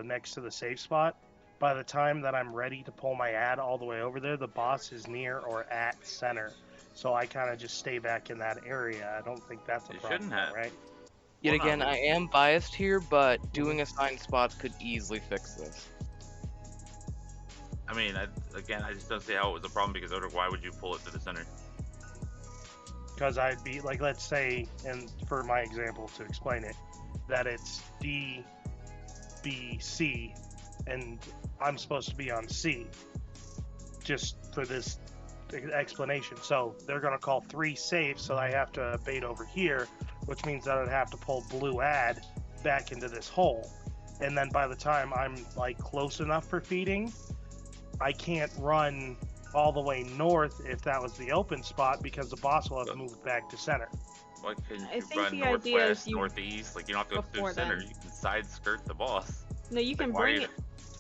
next to the safe spot, by the time that I'm ready to pull my ad all the way over there, the boss is near or at center. So I kind of just stay back in that area. I don't think that's a You problem, shouldn't have. right? Yet Well, no, again, I am biased here, but doing assigned spots could easily fix this. I mean, I just don't see how it was a problem because why would you pull it to the center? Because I'd be like, let's say, and for my example to explain it, that it's D, B, C, and I'm supposed to be on C. Just for this explanation. So they're gonna call 3 safe, so I have to bait over here, which means that I'd have to pull blue ad back into this hole. And then by the time I'm like close enough for feeding, I can't run all the way north if that was the open spot because the boss will have moved back to center. Why couldn't I you think run the idea is northwest, you- northeast? Like you don't have to go through before center. then. You can side skirt the boss. No, you can why bring you- it.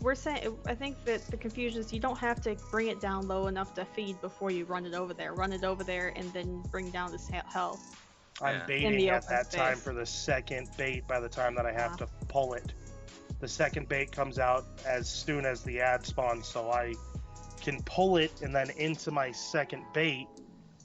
We're saying, I think that the confusion is you don't have to bring it down low enough to feed before you run it over there. Run it over there and then bring down this health. I'm Yeah. In baiting the at open that time space. for the second bait by the time that I have to pull it. The second bait comes out as soon as the ad spawns, so I can pull it and then into my second bait,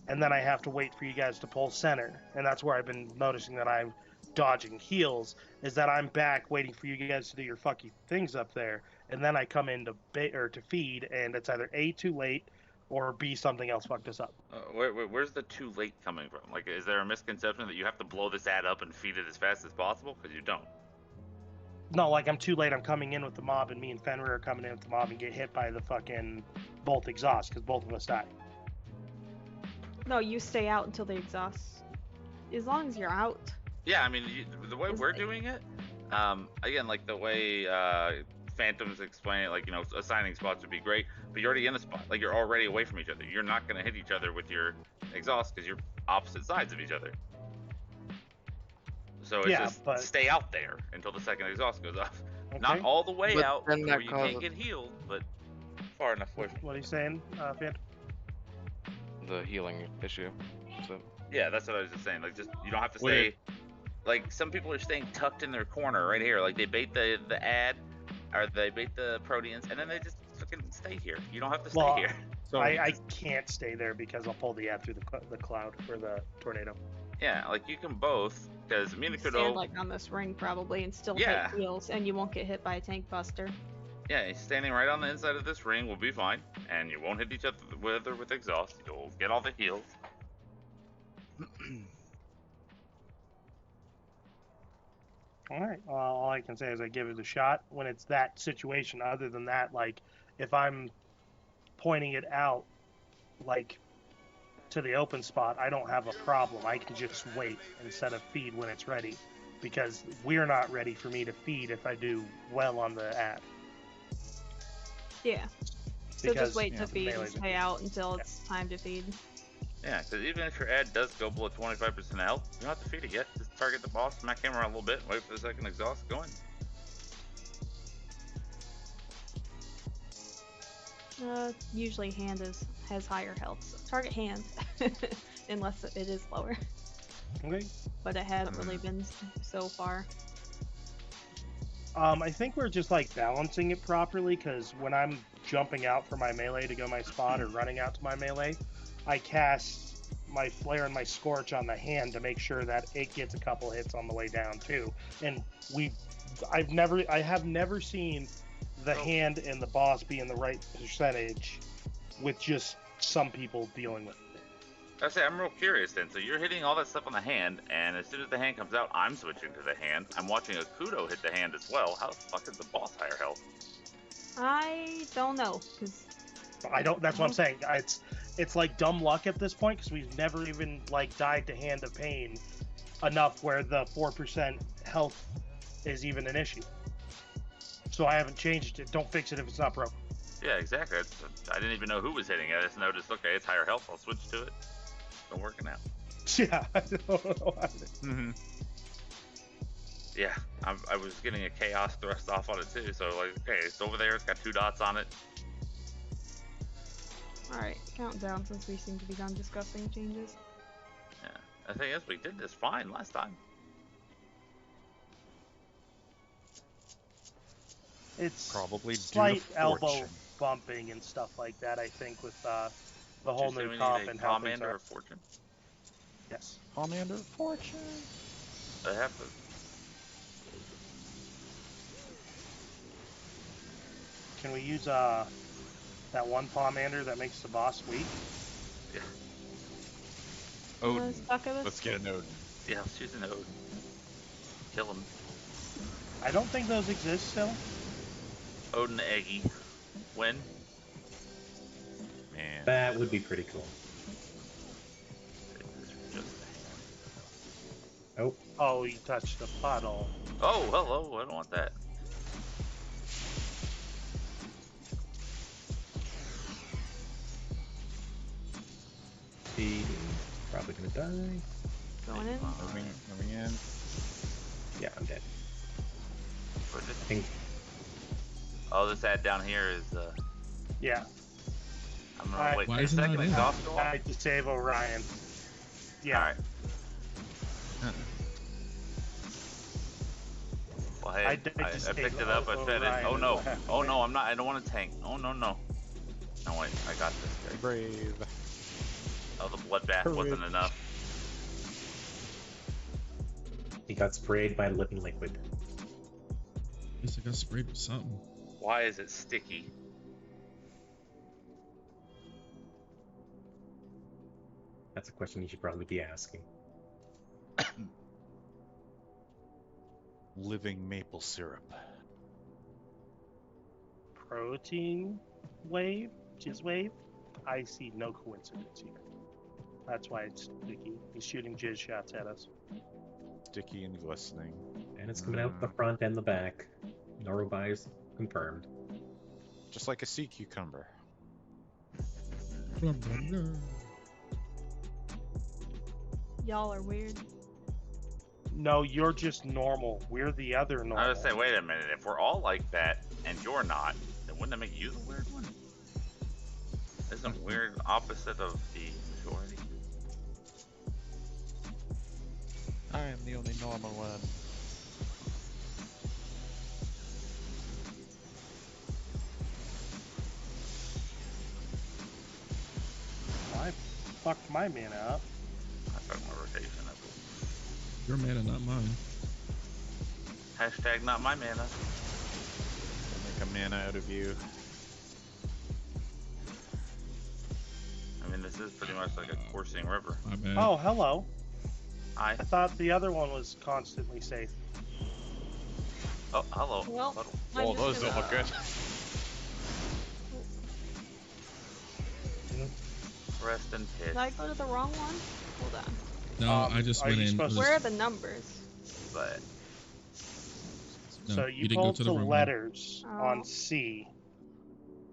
and then I have to wait for you guys to pull center. And that's where I've been noticing that I'm dodging heals, is that I'm back waiting for you guys to do your fucky things up there, and then I come in to bait or to feed, and it's either A, too late, or B, something else fucked us up. Where's the too late coming from? Like, is there a misconception that you have to blow this ad up and feed it as fast as possible? Because you don't. No, like I'm too late. I'm coming in with the mob, and me and Fenrir are coming in with the mob and get hit by the fucking both exhausts because both of us die. No, you stay out until they exhaust. As long as you're out. Yeah, I mean, the way Is we're it- doing it, again, like the way Phantom's explaining it, like, you know, assigning spots would be great, but you're already in a spot. Like, you're already away from each other. You're not going to hit each other with your exhaust because you're opposite sides of each other. So it's Yeah, just but- stay out there until the second exhaust goes off. Okay. Not all the way But out then to that where you can't causes- get healed, but far enough away from. What are you saying, Phantom? The healing issue. So Yeah, that's what I was just saying. Like, just you don't have to Wait. stay. Like, some people are staying tucked in their corner right here. Like, they bait the ad, or they bait the Proteans, and then they just fucking stay here. You don't have to stay Well, here. So I can't stay there because I'll pull the ad through the cloud or the tornado. Yeah, like you can both, because me and Stand Kudo, like on this ring probably and still Yeah. take heals, and you won't get hit by a tank buster. yeah, he's standing right on the inside of this ring will be fine, and you won't hit each other with exhaust. You'll get all the heals. All right. Well, all I can say is I give it a shot when it's that situation. Other than that, like if I'm pointing it out, like to the open spot, I don't have a problem. I can just wait instead of feed when it's ready, because we're not ready for me to feed if I do well on the ad. Yeah. So Because, just wait yeah, to feed and melee's stay out until it's time to feed. Yeah, because even if your ad does go below 25% health, you don't have to feed it yet. Just target the boss, smack him around a little bit, wait for the second exhaust, go in. Usually hand has higher health. So target hand, unless it is lower. Okay. But it hasn't really been so far. I think we're just like balancing it properly, because when I'm jumping out for my melee to go my spot or running out to my melee, I cast my flare and my scorch on the hand to make sure that it gets a couple hits on the way down too. And I have never seen the hand and the boss be in the right percentage with just some people dealing with it. I say I'm real curious then. So you're hitting all that stuff on the hand, and as soon as the hand comes out, I'm switching to the hand. I'm watching Akudo hit the hand as well. How the fuck is the boss higher health? I don't know, 'cause That's what I'm saying. It's like dumb luck at this point, because we've never even like died to Hand of Pain enough where the 4% health is even an issue. So I haven't changed it. Don't fix it if it's not broken. Yeah, exactly. I didn't even know who was hitting it. I just noticed, okay, it's higher health. I'll switch to it. It's been working out. Yeah, I don't know how to. Mm-hmm. Yeah, I was getting a chaos thrust off on it too. So like, okay, it's over there. It's got 2 dots on it. alright, count down since we seem to be done discussing changes. Yeah, the thing is, we did this fine last time. It's Probably due to slight elbow fortune. bumping and stuff like that. I think with the whole Did you say new we comp need a and how things Commander are. of Fortune? Yes. Commander Fortune. I have can we use that one pomander that makes the boss weak? Yeah. Odin. Stuck of Let's this? get an Odin. Yeah, let's use an Odin. Kill him. I don't think those exist still. Odin Eggy. When? Man. That would be pretty cool. Oh, Oh, you touched the puddle. Oh, hello. I don't want that. feeding. Probably gonna die. Going in. Moving in. Yeah, I'm dead. What is I it? think Oh, this ad down here is. Yeah. I'm gonna Alright. wait Why 10 isn't that seconds. in? Exhaust go off. I disable Ryan. Yeah. Alright. Well, hey, I I disabled picked it up. I fed it. Ryan. Oh no. Oh no, I'm not. I don't want to tank. Oh no, no. No, wait. I got this guy. Brave. Oh, the bloodbath wasn't Courage. enough. he got sprayed by living liquid. Guess I got sprayed with something. Why is it sticky? That's a question you should probably be asking. Living maple syrup. Protein wave? Jizz wave? I see no coincidence here. That's why it's sticky. He's shooting jizz shots at us. Sticky and glistening. And it's coming out the front and the back. Norovirus confirmed. Just like a sea cucumber. Blah, blah, blah. Y'all are weird. No, you're just normal. We're the other normal. I was gonna say, wait a minute. If we're all like that and you're not, then wouldn't that make you the weird one? Isn't weird opposite of the majority? I am the only normal one. I fucked my mana up. I fucked my rotation up. Your mana, not mine. Hashtag not my mana. We'll make a mana out of you. I mean, this is pretty much like a coursing river. My bad. Oh, hello. I. I thought the other one was constantly safe. Oh, hello. Well, Puddle. I'm Oh, just those don't gonna- look good. Rest in peace. Did I go to the wrong one? Hold on. No, I just are went you in. supposed to- Where are the numbers? But No, So you didn't go pulled to the the wrong one. letters Oh. on C.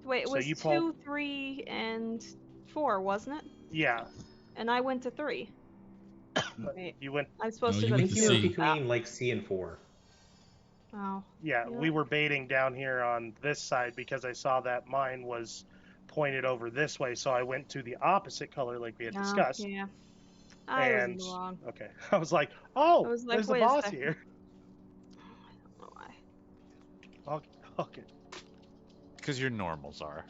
Wait, it So was you 2, pulled- 3, and 4, wasn't it? Yeah. And I went to 3. But Wait, you went. I'm supposed No, to you go I went to think to you were C. between like C and 4. Oh. Yeah, Yeah. we were baiting down here on this side because I saw that mine was pointed over this way, so I went to the opposite color like we had No, discussed. yeah. I was in And the wrong. okay, I was like, "Oh, I was like, there's the wait a boss second. here." I don't know why. Okay, Because you're normals are.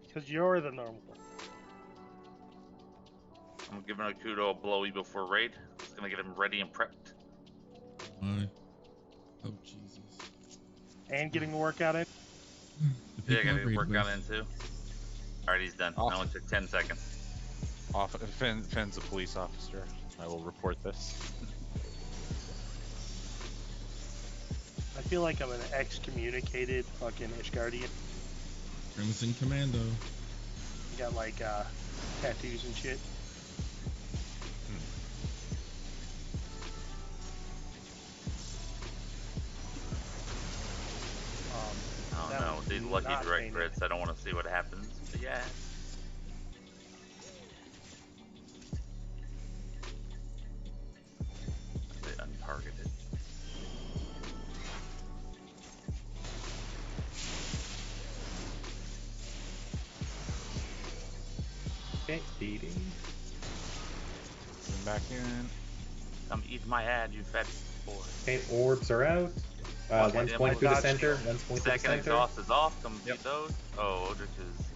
because you're the normal one. I'm giving Akudo a blowy before raid. It's gonna get him ready and prepped. Why? Oh, Jesus. And getting a workout in. The Yeah, people gotta I've raided work with. out into. Alright, he's done. Off. That only took 10 seconds. Fenn's a police officer. I will report this. I feel like I'm an excommunicated fucking Ishgardian. Crimson Commando. Got like tattoos and shit. Oh That no, was these lucky not direct painted. crits. I don't want to see what happens. But yeah. They untargeted. Okay, feeding. Coming back in. Come eat my ad, you fat boy. Okay, orbs are out. Okay, One's yeah, pointing my to the dodge center, shield. one's pointing to the Second center. exhaust is off. Come beat those. Oh, Odrich is.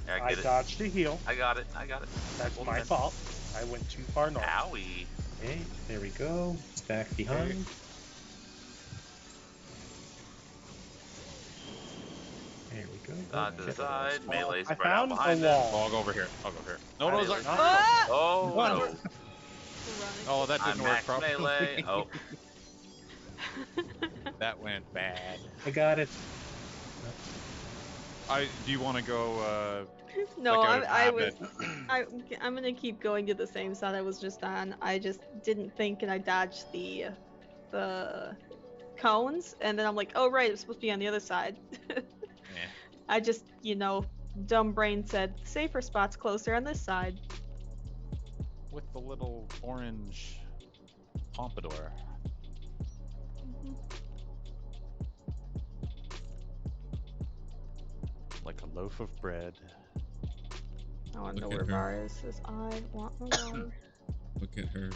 Yeah, I I get it. dodged a heal. I got it. I got it. That's Well my done. fault. I went too far north. Owie. Okay, there we go. Back behind. There we go. Side to Shit. side, melee I spread out found behind a it. wall. Oh, I'll go over here. I'll go here. No, no, Melee sorry. not Ah! Oh Run. no! Running. Oh, that I'm didn't work max properly. melee. Oh, That went bad. I got it. Do you want to go? No, like out of I was. habit? I'm gonna keep going to the same side I was just on. I just didn't think, and I dodged the cones, and then I'm like, oh right, it's supposed to be on the other side. Yeah. I just, dumb brain said safer spot's closer on this side. With the little orange pompadour. Like a loaf of bread. I want to know Look where at her. Var is. Says I want Malone. Look at her.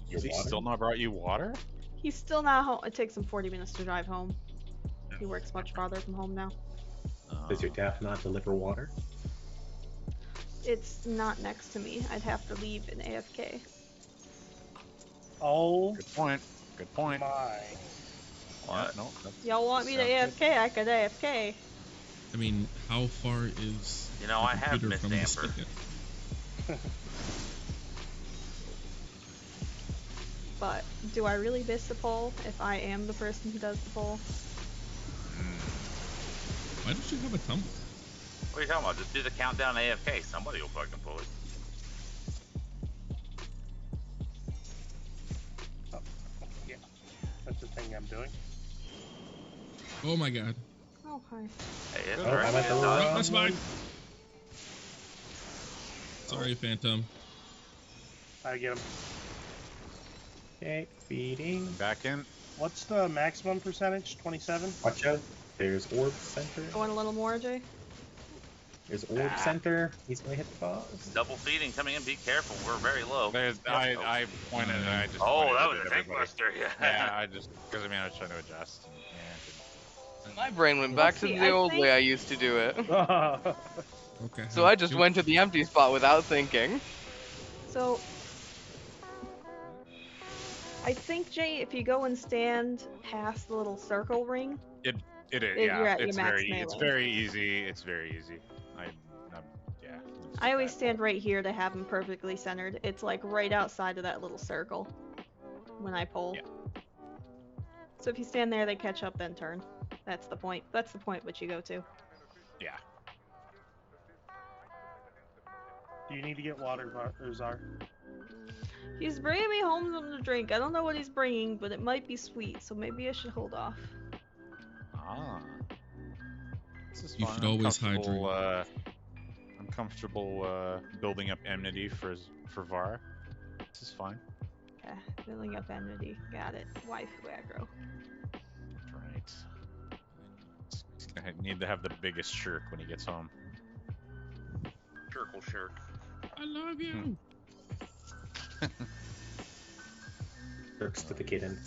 Your Has he water? still not brought you water? He's still not home. It takes him 40 minutes to drive home. He works much farther from home now. Does your tap not deliver water? It's not next to me. I'd have to leave in AFK. Oh Good point. Good point. my. Yeah, what? no, that's- Y'all want me to sounds good. AFK? I could AFK. I mean, how far is You know, the I have computer missed from the Amber. spigot? But do I really miss the poll if I am the person who does the poll? Why don't you have a tumbler? What are you talking about? Just do the countdown AFK. Somebody will fucking pull it. Yeah, that's the thing I'm doing. Oh my god. Oh, hi. Hey, it's Oh, alright. I'm at the It's wrong done. That's one. fine. Sorry, Phantom. I get him. Okay, feeding. Back in. What's the maximum percentage? 27? Watch out. There's orb center. Going a little more, Jay? There's orb center. He's gonna hit the boss. Double feeding coming in. Be careful. We're very low. There's, I pointed and I just. Oh, pointed that at was a tank everybody. buster. Yeah. Yeah, I just because I mean I was trying to adjust. And, My brain went back to see, the I old think- way I used to do it. Okay. So I just went to the empty spot without thinking. So, I think, Jay, if you go and stand past the little circle ring, it is. You're Yeah, at your it's max very. It's melee. very easy. It's very easy. Yeah. I always stand right here to have him perfectly centered. It's like right outside of that little circle when I pull. Yeah. So if you stand there, they catch up, then turn. That's the point. That's the point which you go to. Yeah. Do you need to get water, Zar? He's bringing me home something to drink. I don't know what he's bringing, but it might be sweet, so maybe I should hold off. Ah. This is You fun. should I'm always comfortable, hydrate. I'm comfortable building up enmity for Var. This is fine. Okay, building up enmity. Got it. Waifu aggro. Right. He's gonna need to have the biggest shirk when he gets home. Shirkle shirk. I love you. Jerks to the kitten.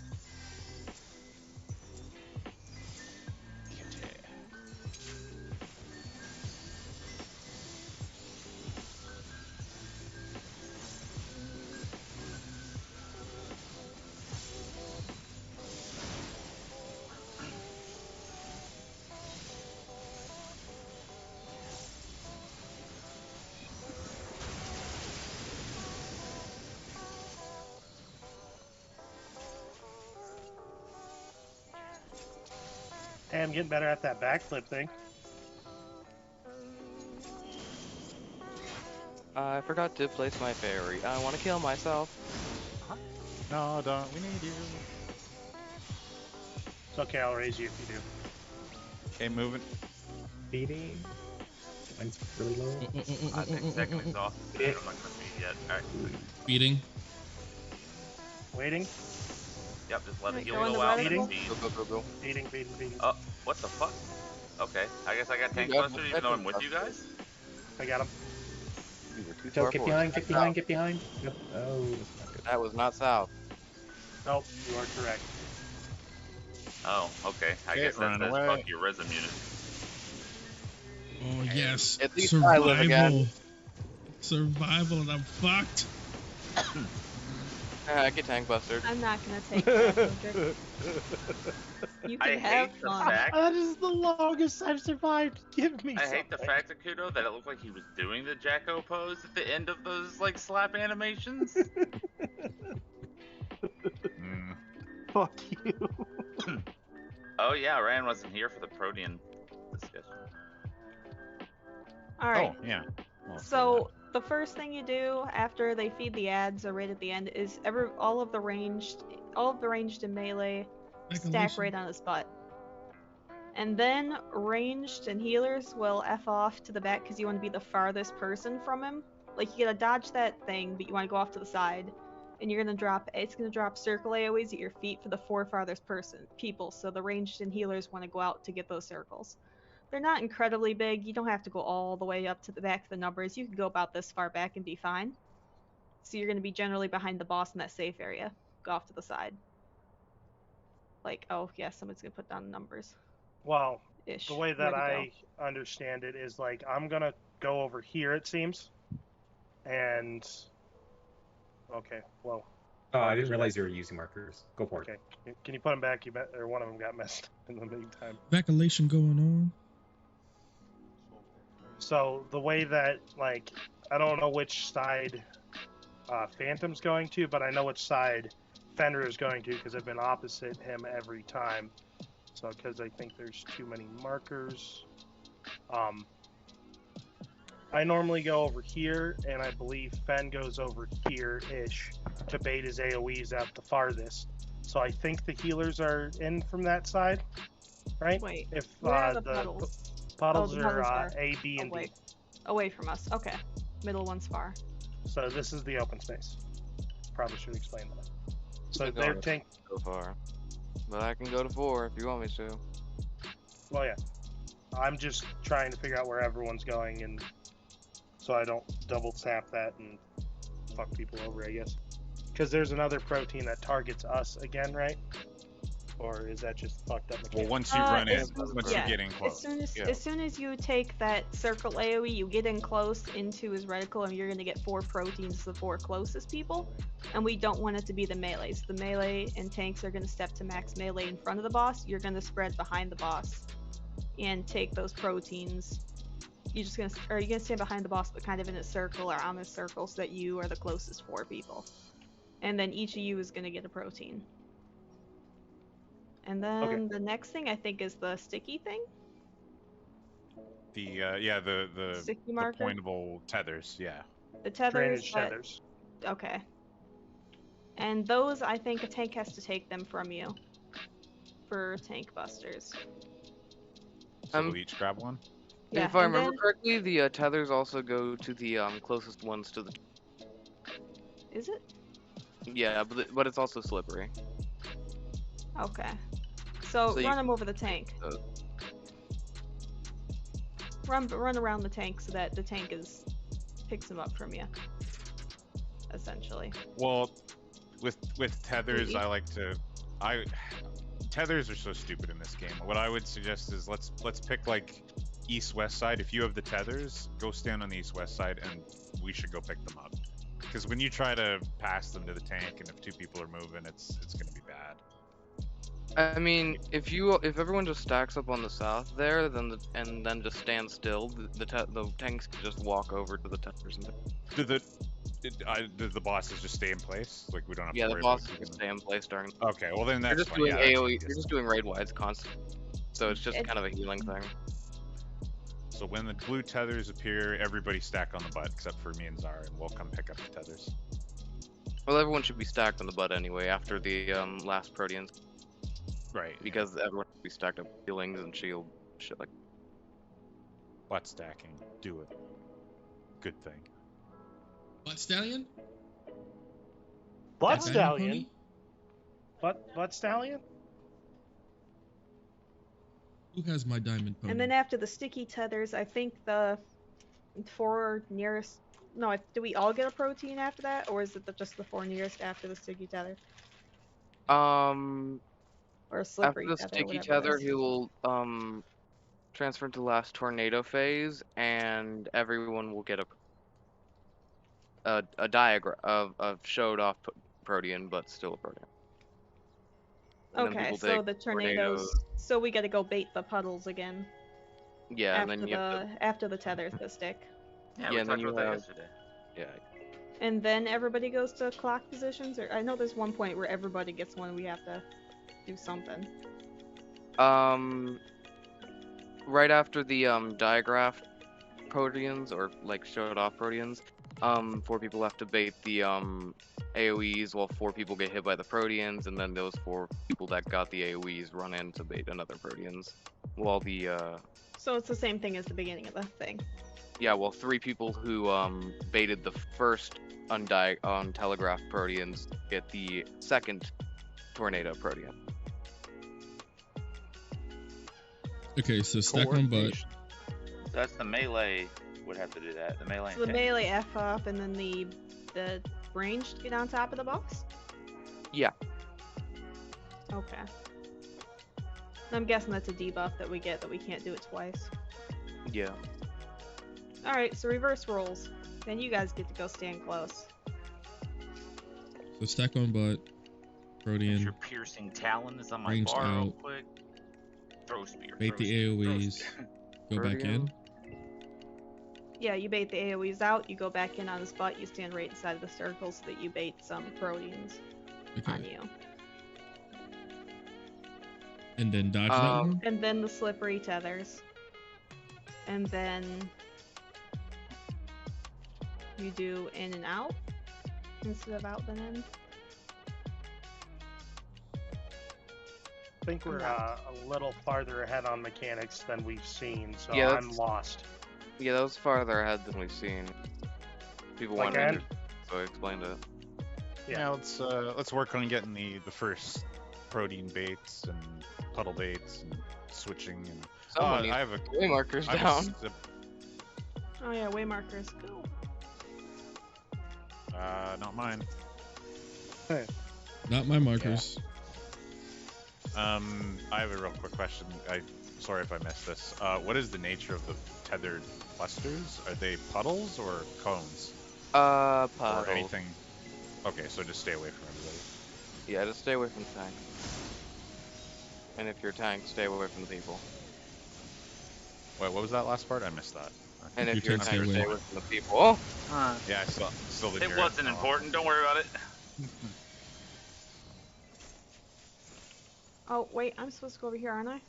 Hey, I'm getting better at that backflip thing. I forgot to place my fairy. I want to kill myself. No, don't. We need you. It's okay, I'll raise you if you do. Okay, moving. Feeding. Mine's really low. I think second exhaust. I'm not gonna feed yet. Alright. Feeding. Waiting, Yep, just let the Alright, heal go in go the out. vertical. And feed. Go, go, go, go. feeding. Oh, what the fuck? Okay, I guess I got tank got buster even though I'm with you guys? I got him. You were too Joe, far get forward. behind, get behind, get behind. Yep. Oh, that's not good. That was not south. Nope, you are correct. Oh, okay. I Okay, guess that running says away. fuck your rhythm unit. Oh yes. At least I live again. Survival, and I'm fucked. I get tank busted. I'm not gonna take that, Mildred. You I can have hate the fun. fact. That is the longest I've survived. Give me I hate the something. fact, Akuto, that it looked like he was doing the Jacko pose at the end of those like slap animations. Mm. Fuck you. Oh yeah, Ryan wasn't here for the Protean discussion. All right. Oh, yeah. Well, So the first thing you do after they feed the ads, or right at the end, is all of the ranged and melee stack Speculation. right on his butt. And then ranged and healers will F off to the back because you want to be the farthest person from him. Like, you gotta dodge that thing, but you want to go off to the side. And it's gonna drop circle AoEs at your feet for the 4 farthest people. So the ranged and healers want to go out to get those circles. They're not incredibly big. You don't have to go all the way up to the back of the numbers. You can go about this far back and be fine. So you're gonna be generally behind the boss in that safe area. Go off to the side. Like, oh yeah, someone's gonna put down the numbers. Well, Ish. the way Where that to I understand it is like I'm gonna go over here. It seems. And okay, well, Oh, I didn't realize you were using markers. Go for it. okay. Can you put them back? Or one of them got messed in the meantime. Speculation going on. So the way that, like, I don't know which side Phantom's going to, but I know which side Fenrir is going to because I've been opposite him every time. So because I think there's too many markers. I normally go over here, and I believe Fen goes over here-ish to bait his AoEs out the farthest. So I think the healers are in from that side, right? Wait, If where are the the puddles? puddles the are puddles are A, B, and D. Away from us. Okay. Middle one's far. So this is the open space. Probably should explain that. So Go their to- tank. So far. But I can go to 4 if you want me to. Well, yeah. I'm just trying to figure out where everyone's going, and so I don't double tap that and fuck people over, I guess. Because there's another protein that targets us again, right? Or is that just fucked up Well, mechanic? once you run in, once you yeah. get in close. As soon as you take that circle AoE, you get in close into his reticle, and you're gonna get 4 proteins to the 4 closest people. And we don't want it to be the melees. The melee and tanks are gonna step to max melee in front of the boss. You're gonna spread behind the boss and take those proteins. You're gonna stand behind the boss, but kind of in a circle or on a circle, so that you are the closest 4 people. And then each of you is gonna get a protein. And then the next thing I think is the sticky thing. The the Sticky marker? pointable tethers, yeah. The tethers. Drainage tethers. Okay. And those, I think a tank has to take them from you for tank busters. So we'll each grab one. Yeah. If I and remember then, correctly, the tethers also go to the closest ones to the. is it? Yeah, but it's also slippery. Okay. So So run them over the tank. Uh, Run around the tank so that the tank picks them up from you. Essentially. Well, with tethers, Mhm. I like to. Tethers are so stupid in this game. What I would suggest is let's pick like east-west side. If you have the tethers, go stand on the east-west side, and we should go pick them up. Because when you try to pass them to the tank, and if 2 people are moving, it's gonna be bad. I mean, if everyone just stacks up on the south there, then then just stand still, the tanks can just walk over to the tethers. Do the bosses just stay in place? Like we don't have Yeah, to the worry bosses about can keeping stay in place during. Okay, well then You're that's just fine. doing Yeah, that's AOE. easiest. You're just doing raid wides constant. So it's just It's- kind of a healing thing. So when the blue tethers appear, everybody stack on the butt except for me and Zara, and we'll come pick up the tethers. Well, everyone should be stacked on the butt anyway after the last Proteans, Right. because everyone should be stacked up healings and shield shit like. Butt stacking. Do it. Good thing. Butt stallion? Blood Diamond Stallion? pony? Butt Stallion? Who has my diamond pony? And then after the sticky tethers, I think the 4 nearest. No, do we all get a protein after that, or is it just the 4 nearest after the sticky tether? Or a slippery After the tether, sticky whatever it tether, is. he will transfer into the last tornado phase, and everyone will get a diagram of showed off Protean, but still a Protean. And then Okay, people so take the tornadoes. So we gotta go bait the puddles again Yeah, and after then you have to, after the tethers go stick. Yeah, Yeah, we and then talked you about that have- yesterday. yeah. And then everybody goes to clock positions, or I know there's one point where everybody gets one. We have to do something. Right after the digraph Proteans, or like showed off Proteans, 4 people have to bait the AoEs while 4 people get hit by the Proteans, and then those 4 people that got the AoEs run in to bait another Proteans. While the So it's the same thing as the beginning of the thing. yeah, well 3 people who baited the first untelegraphed Proteans get the second tornado Protean. Okay, so stack on butt. So that's the melee would have to do that. The melee. So the and tank. melee F up, and then the ranged get on top of the box. Yeah. Okay. I'm guessing that's a debuff that we get that we can't do it twice. Yeah. All right, so reverse rolls. Then you guys get to go stand close. So stack on butt. Put Protean. your piercing talons on my Ranged bar real out. quick. Throw spear. Bait throw the spear, throw AoEs. spear. Go back in. Yeah, you bait the AoEs out, you go back in on the spot, you stand right inside of the circle so that you bait some Proteans on Okay. you. And then dodge that one. And then the slippery tethers. And then you do in and out instead of out then in. I think we're a little farther ahead on mechanics than we've seen, so Yeah, I'm that's- lost. Yeah, that was farther ahead than we've seen. People Like wanted Ed? to, so I explained it. Yeah, let's work on getting the first protein baits and puddle baits and switching and. Someone needs I have a way markers I have a down. Oh yeah, way markers, go. not mine. Not my markers. I have a real quick question. Sorry if I missed this. What is the nature of the tethered clusters? Are they puddles or cones? Or Puddle. anything? Okay, so just stay away from everybody. Yeah, just stay away from the tank. And if you're a tank, stay away from the people. Wait, what was that last part? I missed that. And If if you're you're a tank, tank, stay stay away. away from the people. Oh! Yeah, I still didn't It hear wasn't Oh. important. Don't worry about it. Oh wait, I'm supposed to go over here, aren't I?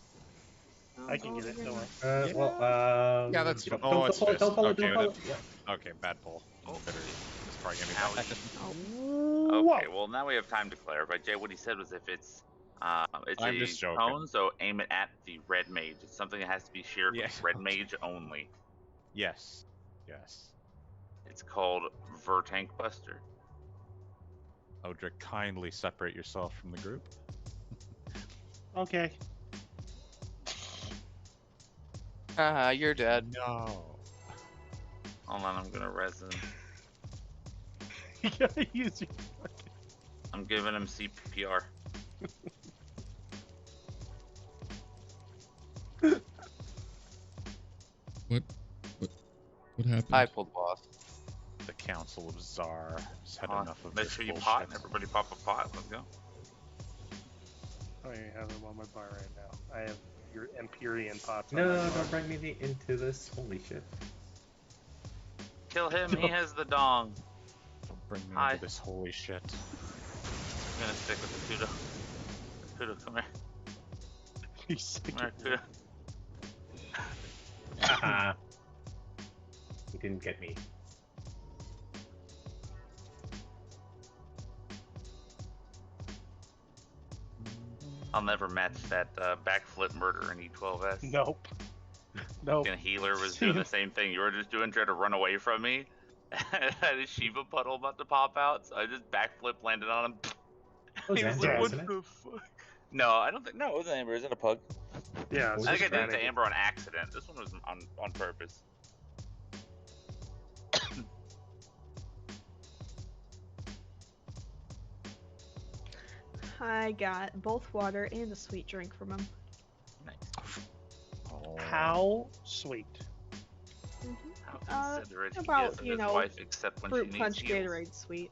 Oh, I can go get over it, here don't now. worry. Yeah, that's don't, fine. don't, it's don't, fist. don't follow, Okay, don't follow. that- Yeah. Okay, bad pull. Oh. It's probably gonna be Ouch. bad. Okay, well now we have time to clarify. Jay, what he said was if it's I'm just a joking. cone, so aim it at the red mage. It's something that has to be shared Yeah. with red mage only. Yes. Yes. It's called Vertank Buster. Odric, kindly separate yourself from the group. Okay. Haha, you're dead. No. Hold on, I'm gonna res him. You gotta use your. I'm giving him CPR. What happened? I pulled boss. The Council of Czar has had Hold on, enough of make this sure you bullshit. pot. Everybody pop a pot. Let's go. I have him on my bar right now. I have your Empyrean pots on No, my bar. don't bring me into this. Holy shit. Kill him. He has the dong. Don't bring me Hi. into this holy shit. I'm gonna stick with the Kudo. Kudo, come here. He's sick Come here, of Kudo. Haha. He didn't get me. I'll never match that backflip murder in E12S. Nope. Nope. And Healer was doing the same thing you were just doing, trying to run away from me. I had a Shiva puddle about to pop out, so I just backflip landed on him. Oh, He was Xander, like, what isn't it? the fuck? No, I don't think. No, it wasn't Amber. Is it a pug? Yeah. it's I think I just did it to Renegade. Amber on accident. This one was on purpose. I got both water and a sweet drink from him. Nice. Oh. How sweet. How considerate he about, is of you his know, wife, except when Fruit she punch needs heals. Gatorade sweet.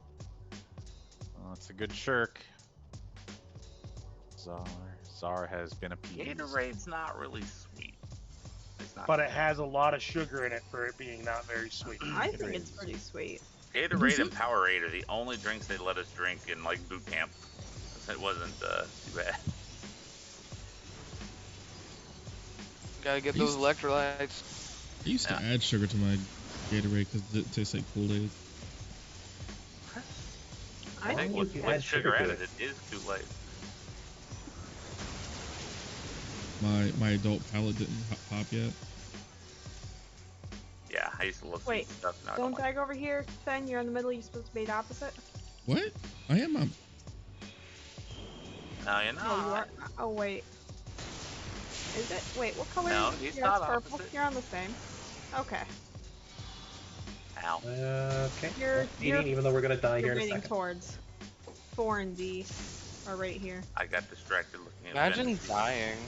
Oh, that's a good shirk. Czar has been appeased. Gatorade's not really sweet. It's not But it has a lot of sugar in it for it being not very sweet. I think it's pretty sweet. Gatorade and Powerade are the only drinks they let us drink in like boot camp. It wasn't too bad. Gotta get those electrolytes. I used to add sugar to my Gatorade because it tastes like Kool-Aid. I think with you add sugar sugar to added, it? it is too late. My adult palate didn't pop yet. Yeah, I used to love Wait, sweet stuff. Now I don't don't like tag over here, Fen. You're in the middle. You're supposed to be the opposite. What? I am. it. No, you're No, you not. are. Oh wait. Is it? Wait, what color No, is it? he's Yeah, not it's purple. opposite. You're on the same. Okay. Ow. Okay. You're- Eating, even though we're gonna die here You're in a waiting second. towards 4 and D are right here. I got distracted looking at Imagine Vince. dying.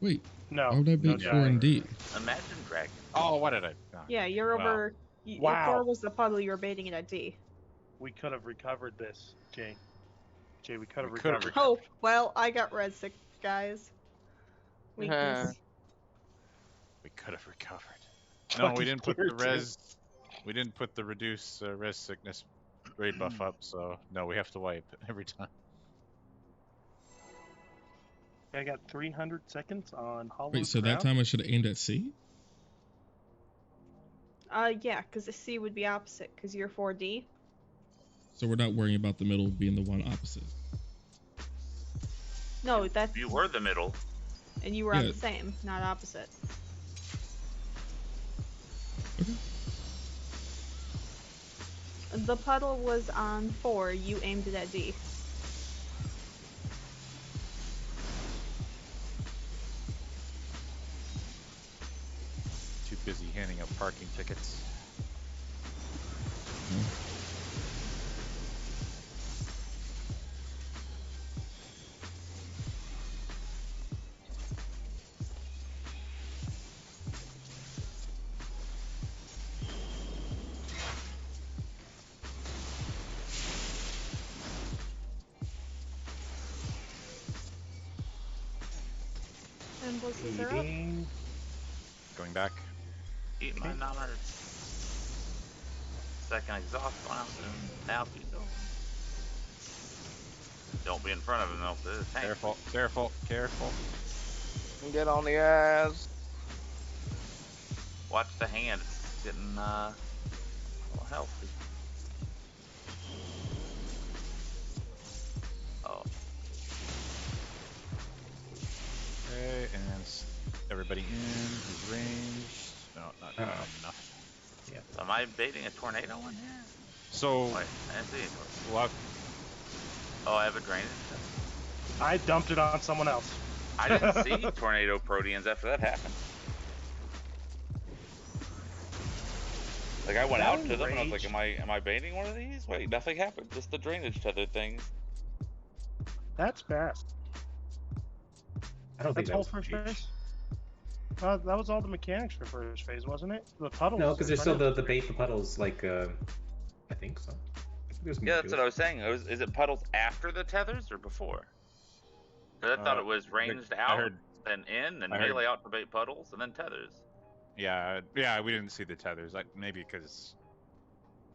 Wait, No. why would I no beat 4 dying. and D? Imagine dragon. Oh, what did I? Oh, Yeah, you're wow. over. Wow. If 4 was the puddle, you're baiting it at D. We could have recovered this, Jay. Jay, we could have We could have recovered. Oh, well, I got red sick, guys. Weakness. We could have recovered. No, we didn't put the res. We didn't put the reduce res sickness raid buff up, so no, we have to wipe every time. I got 300 seconds on Hollow Wait, so that Ground. time I should have aimed at C? Yeah, because the C would be opposite, because you're 4D. So we're not worrying about the middle being the one opposite. No, that's. You were the middle. And you were on Yeah. the same, not opposite. Okay. The puddle was on 4, you aimed it at D. Too busy handing out parking tickets. And blisters are up. Eating. Going back. Eat my 900 second exhaust one out soon. Now please don't. Don't be in front of him though. There's a tank. Careful, careful, careful. Get on the ass. Watch the hand. It's getting a little healthy. Oh, Okay, and everybody in who's ranged. No, not enough. am I baiting a tornado in here? So, Wait, I didn't see a tornado. what? Oh, I have a drainage. I dumped it on someone else. I didn't see tornado proteans after that happened. Like I went out to them and I was like, am I baiting one of these? Wait, nothing happened. Just the drainage tether things. That's fast. I don't think That's that all was first huge. phase. That was all the mechanics for first phase, wasn't it? The puddles. No, because there's still right? the bait for puddles, like, I think so. I think there's more Yeah, to that's it. what I was saying. Is it puddles after the tethers or before? 'Cause I thought it was ranged out, heard- then in, then I heard- melee out to bait puddles, and then tethers. Yeah, we didn't see the tethers. Like maybe because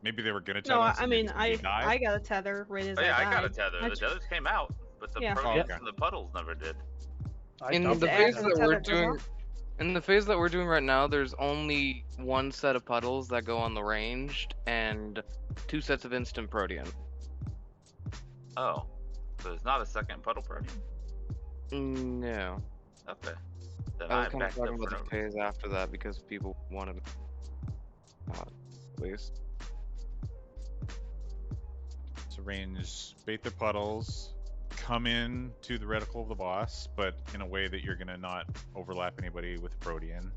maybe they were gonna No, tether us. I and mean, maybe somebody died. I got a tether right as Oh, yeah, I got a died. tether. The tethers came out, but the Yeah. proteans Okay. and the puddles never did. I In dumped the it phase on after that the we're tether goes doing, off? in the phase that we're doing right now, there's only one set of puddles that go on the ranged, and 2 sets of instant protean. Oh, so there's not a second puddle protean? No, Okay. Then I was I kind of backed up talking for about the no reason. phase after that because people wanted, at least. So range, bait their puddles, come in to the reticle of the boss, but in a way that you're gonna not overlap anybody with Protean.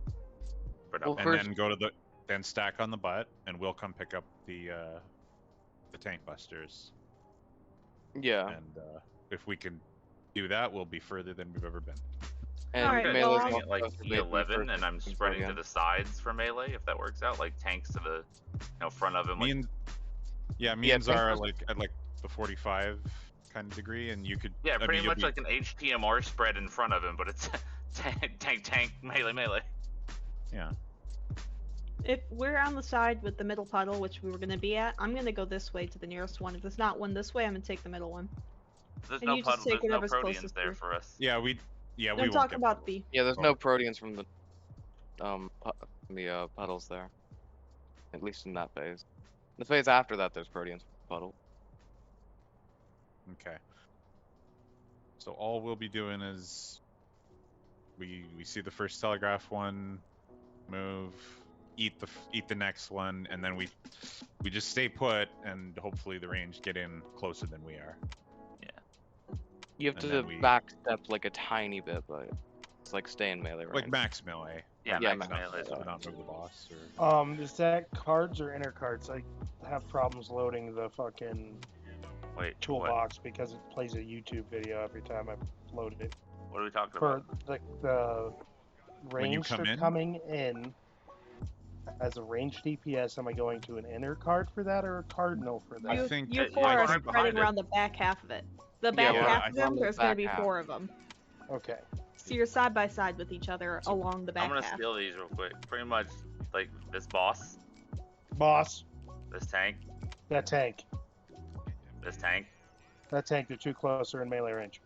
Well, And first, then go to then stack on the butt, and we'll come pick up the tank busters. yeah, And if we can do that, we'll be further than we've ever been. and Alright, I'm well, melee's doing not it like supposed to bait the E11, first and I'm instant spreading to protean. the sides for melee, if that works out, like tanks to the front of him. Me Like, Yeah, Yeah, means think are of- like at like the 45 kind of degree, and you could. Yeah, I mean, pretty you'll much be- like an HTMR spread in front of him, but it's tank, melee. Yeah. If we're on the side with the middle puddle, which we were gonna be at, I'm gonna go this way to the nearest one. If there's not one this way, I'm gonna take the middle one. There's And no you just puddle. take There's no whatever's Proteans closest there to- for us. Yeah, we I'm won't talking get about puddles. the. Yeah, there's Oh. no proteans from the puddles there. At least in that phase. The phase after that, there's proteans from the puddle. Okay. So all we'll be doing is we see the first telegraph one, move, eat the next one, and then we just stay put, and hopefully the range get in closer than we are. You have And to then we- backstep like a tiny bit, but it's like stay in melee range. Like max melee. Yeah, Yeah, max max melee. Do not move the boss. Or... Is that cards or inner cards? I have problems loading the fucking Wait, what? toolbox because it plays a YouTube video every time I load it. What are we talking For about? the When you range come they're in? coming in as a ranged DPS, am I going to an inner card for that or a cardinal for that? I You, think- you Yeah, four are right behind spreading it. around the back half of it. The back we're half I of them, on the there's gonna back be half. 4 of them. Okay. So you're side by side with each other along the back I'm gonna half. steal these real quick. Pretty much like this boss, Boss, this tank, that tank. this tank. That tank, they're too close, they're in melee range.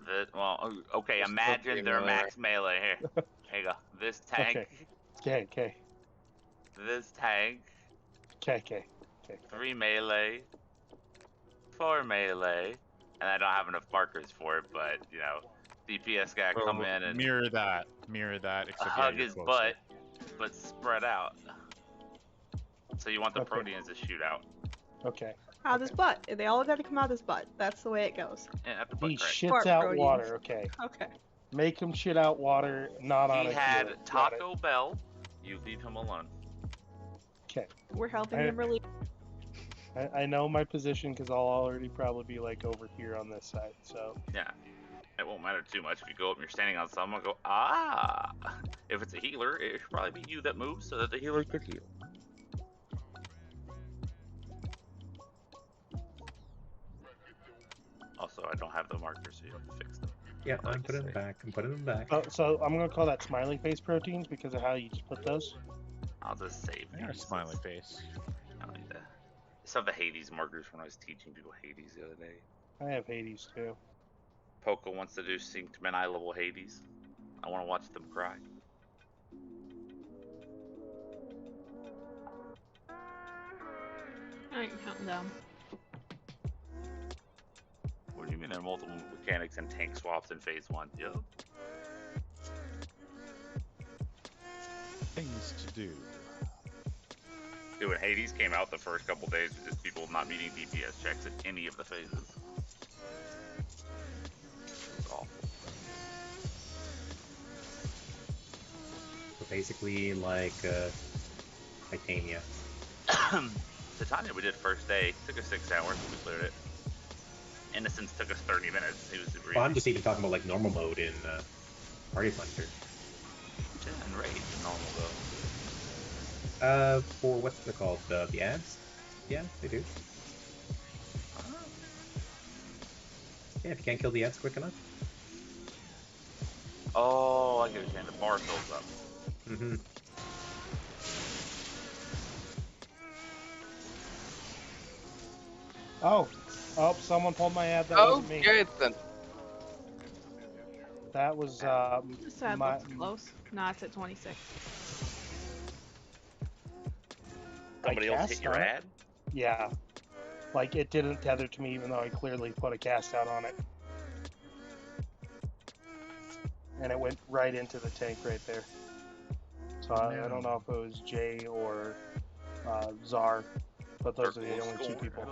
Okay. Just Imagine put they're melee. max melee here. Here you go. This tank, Okay. this tank, Okay. 3 melee, 4 melee, and I don't have enough markers for it, but you know, DPS gotta Well, come in and mirror that, except hug you're his closer. butt, but spread out. So you want the Okay. Proteans to shoot out. Okay. Out his butt. They all gotta come out his butt. That's the way it goes. Yeah, after butt He crack. shits Fart out proteins. water. Okay. Okay. Make him shit out water, not on He a had healer. Got it. Taco Bell. You leave him alone. We're helping I- them relieve. I know my position because I'll already probably be like over here on this side. So Yeah. It won't matter too much if you go up and you're standing on someone. Go ah. If it's a healer, it should probably be you that moves so that the healer could heal. Also, I don't have the markers, so you have to fix them. Yeah, Like I'm you putting them say. back. I'm putting them back. so I'm gonna call that smiley face proteins because of how you split those. I'll just save They are these. smiley face. I don't need that. I still have the Hades markers when I was teaching people Hades the other day. I have Hades too. Poco wants to do Syncman Eye level Hades. I want to watch them cry. I ain't counting down. What do you mean there are multiple mechanics and tank swaps in phase 1? Yep. Things to do. Dude, when Hades came out the first couple days, with just people not meeting DPS checks in any of the phases. It was awful. So basically, like Titania. Titania we did first day. Took us 6 hours and we cleared it. Innocence took us 30 minutes. It was super Well, I'm easy. just even talking about like normal mode in Party Finder. Yeah, and Rage is normal though. For what's it called? The ads? Yeah, they do. Yeah, if you can't kill the ads quick enough. Oh, I get what you're saying. The bar fills up. Mm-hmm. Oh, someone pulled my ad. That Oh, wasn't me. okay then. That was This ad my. looks close. Nah, it's at 26. Somebody else hit cast your on it? ad? Yeah. Like it didn't tether to me even though I clearly put a cast out on it. And it went right into the tank right there. So I don't know if it was Jay or Czar, but those are the Purple only two score. people.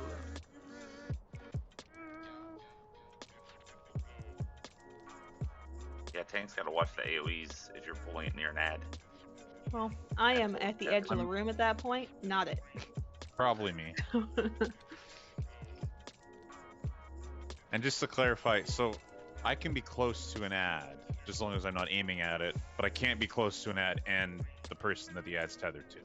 Yeah, tank's gotta watch the AoEs if you're pulling it near an ad. Well, I am at the edge of the room at that point. Not it. Probably me. And just to clarify, so I can be close to an ad, just as long as I'm not aiming at it, but I can't be close to an ad and the person that the ad's tethered to.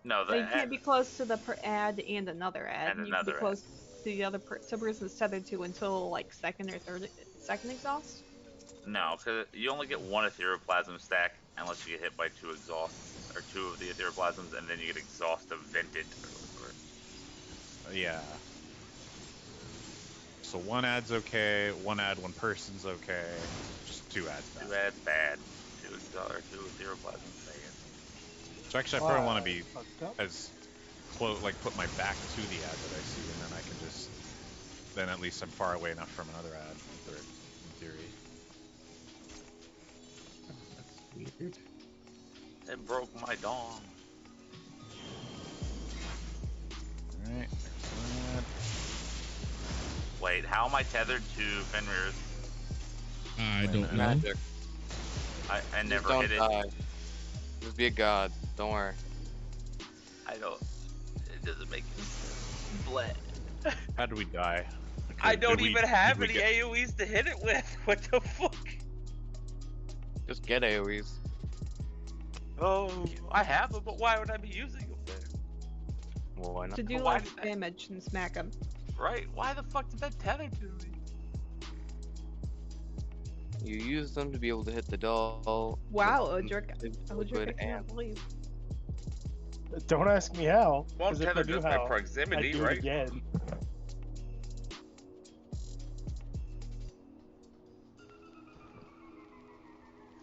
No, So you can't be close to the ad and another ad. And You can be another close to the other person is tethered to until like second or second exhaust. No, because you only get one etheroplasm stack unless you get hit by 2 exhausts, or 2 of the etheroplasms, and then you get exhaust vented. Yeah. So 1 ad's okay, 1 ad, 1 person's okay, just 2 ads bad. 2 ads bad, 2 etheroplasms bad. So actually, I probably want to be Fucked up. as close, like put my back to the ad that I see, and then I can just, then at least I'm far away enough from another ad, in theory. That's weird. It broke my dong. Alright, there's 1 ad. Wait, how am I tethered to Fenrir's? I don't know. Magic. I Just never don't hit it. die. Just be a god. Don't worry. I don't. It doesn't make any sense. Bleh. How do we die? I don't Did we- even have did we any get- AoEs to hit it with. What the fuck? Just get AoEs. Oh, I have them, but why would I be using them then? Well, why not? To do But why like did that- damage and smack them. Right? Why the fuck did that tether to me? You use them to be able to hit the doll. Wow, with Odric. liquid Odric, I and can't believe. Don't ask me how. Well, 'cause if I tethered do just by how, I proximity, do it right? again.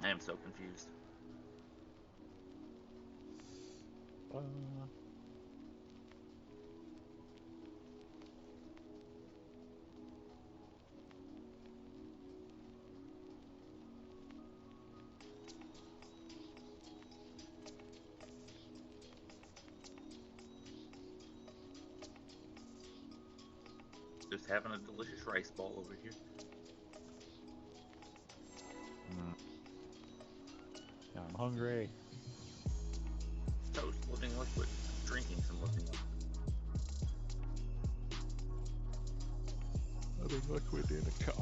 I am so confused. Just having a delicious rice ball over here. Yeah, I'm hungry. Toast, living liquid, drinking some living liquid. Living liquid in a cup.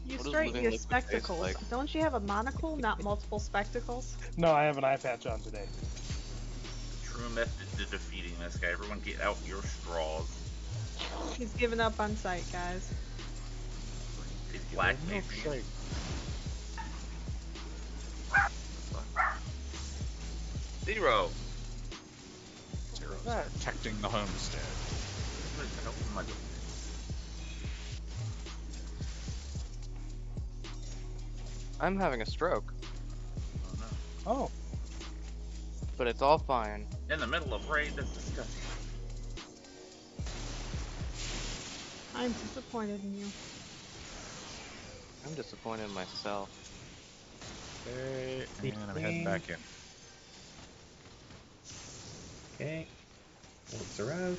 You What does straighten living your liquid taste spectacles. like? Don't you have a monocle, not multiple spectacles? No, I have an eye patch on today. The true method to defeating this guy. Everyone get out your straws. He's given up on sight, guys. He's blackmailing me. Zero. Zero's protecting the homestead. I'm gonna open my door. I'm having a stroke, Oh no. Oh, but it's all fine. In the middle of raid, that's disgusting. I'm disappointed in you. I'm disappointed in myself. Okay, and I'm heading back in. Okay. Orbs are out.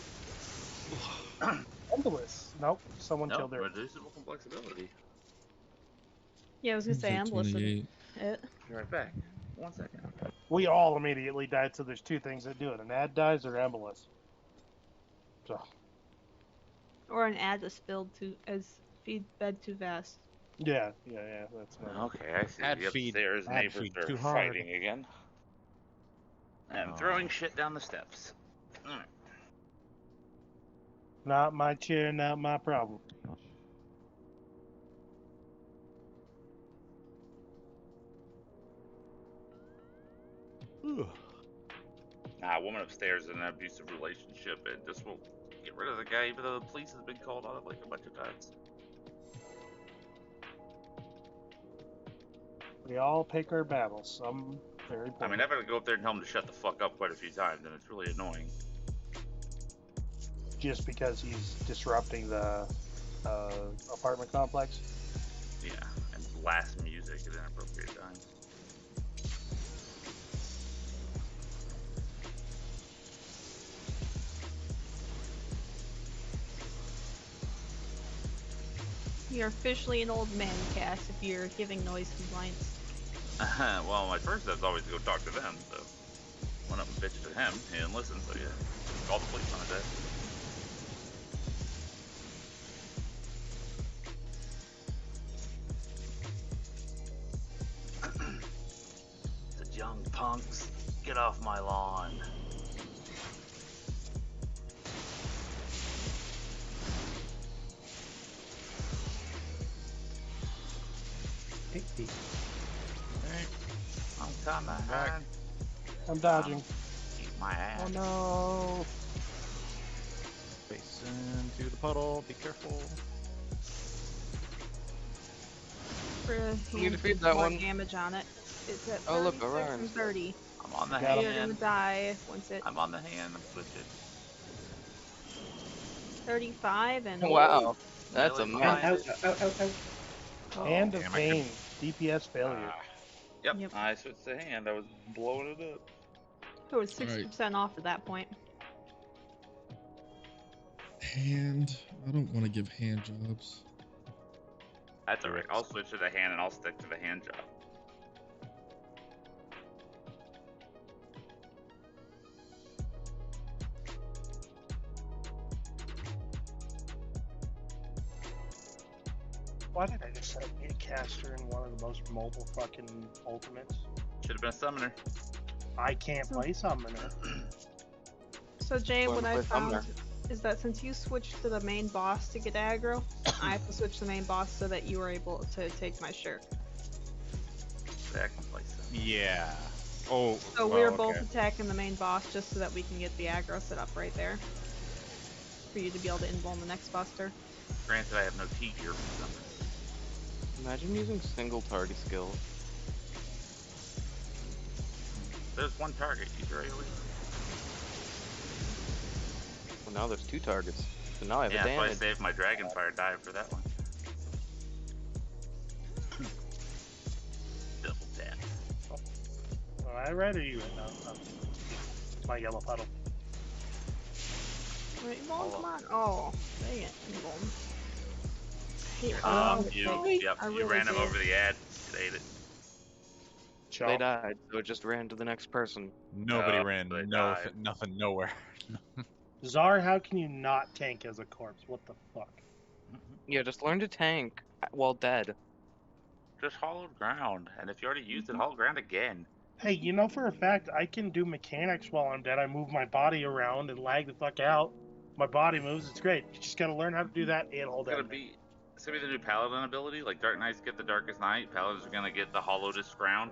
Embolus. Nope, someone No, killed her. reducible complexity. Yeah, I was gonna say It's like Ambulis and 28. it. Be right back. 1 second. We all immediately died, so there's 2 things that do it: an ad dies or Embolus. So, Or an ad is spilled fed too fast. yeah, that's not. Okay, I see. Ad The feed- upstairs ad neighbors feed are too hard. fighting again. And Oh. throwing shit down the steps. Alright. Not my chair, not my problem. Nah, a woman upstairs in an abusive relationship, and this will get rid of the guy, even though the police has been called on it like a bunch of times. We all pick our battles. Some very I mean, poorly. I've had to go up there and tell him to shut the fuck up quite a few times, and it's really annoying. Just because he's disrupting the apartment complex. Yeah, and blast music at inappropriate times. You're officially an old man, Cass, if you're giving noise complaints. Well, my first step's always to go talk to them, so went up and bitched to him. He didn't listen, so yeah, called the police on his ass. The young punks, get off my lawn. Hey, I'm coming. Back. I'm dodging. Eat my ass. Oh no. Face into the puddle. Be careful. For a You hand defeat gets that more one. damage on it. It's at Oh, look, 36 and around. 30. I'm on the Got him. You're gonna hand. die once it I'm on the hand. I'm switching. 35 and Wow, that's Melee a Ow, man. behind ow, it. ow, ow, ow. Oh, Hand of damn, I could- pain. DPS failure. Yep. Yep. I switched the hand. I was blowing it up. it was Alright. 60% off at that point. Hand. I don't want to give hand jobs. That's alright. I'll switch to the hand and I'll stick to the hand job. Why did I just set me a caster in one of the most mobile fucking ultimates? Should have been a summoner. I can't play summoner. So Jay, Well, what I play Summoner. found is that since you switched to the main boss to get aggro, I have to switch the main boss so that you are able to take my shirt. Yeah, I can play summoner. Yeah. Oh. So oh, we're okay. both attacking the main boss just so that we can get the aggro set up right there. For you to be able to invuln the next buster. Granted, I have no T gear for summoner. Imagine using single target skill. There's one target. Use your AoE. Well, now there's 2 targets. So now I have Yeah, a that's why I damage. saved my Dragonfire dive for that one. Double tap. Am I right or you right now? No. It's my yellow puddle. Wait, invuln, come on. Oh, dang it, invuln. Hey, Yep, I you really ran him did. over the ad. It ate it. They Chop. died, so it just ran to the next person. Nobody ran. they No, died. nothing. Nowhere. Czar, how can you not tank as a corpse? What the fuck? Yeah, just learn to tank while dead. Just hollowed ground, and if you already used it, hollow ground again. Hey, you know for a fact I can do mechanics while I'm dead. I move my body around and lag the fuck out. My body moves. It's great. You just gotta learn how to do that and hold It's that. gonna be the new Paladin ability. Like Dark Knights get the Darkest Night, Paladins are gonna get the Hollowest Ground.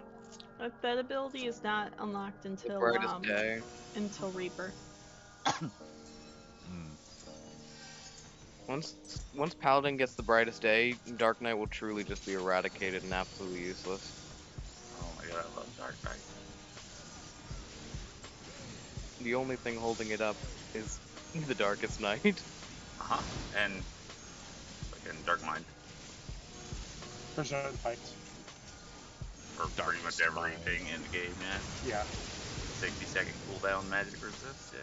But that ability is not unlocked The until brightest day. until Reaper. Once Paladin gets the brightest day, Dark Knight will truly just be eradicated and absolutely useless. Oh my god, I love Dark Knight. The only thing holding it up is the Darkest Night. Uh-huh. And fucking Dark Mind. For certain fights. For pretty much everything in the game, yeah. Yeah. 60-second cooldown magic resist, yeah.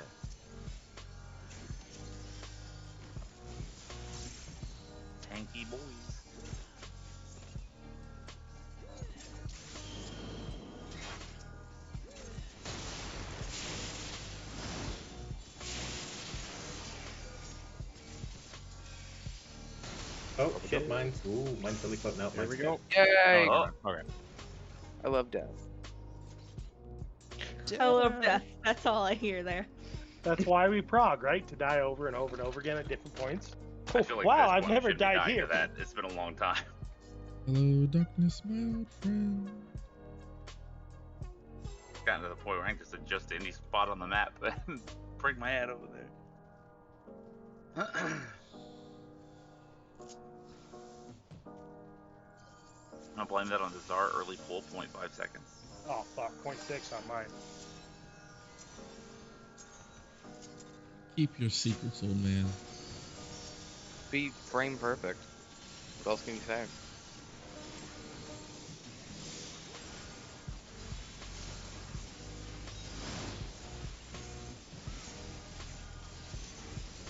Tanky boys. Oh, shit, mine's. Ooh, mine's really putting out. Here Mine's we go. Yay! Oh, okay. I love death. I love death. That's all I hear there. That's why we prog, right? To die over and over and over again at different points. I feel like Wow, this I've one never should be died dying here. to that. It's been a long time. Hello, darkness, my old friend. Gotten to the point where I can just adjust any spot on the map and bring my head over there. I'm gonna blame that on the Czar early pull 0.5 seconds. Oh fuck, 0.6 on mine. Keep your secrets, old man. Be frame perfect. What else can you say?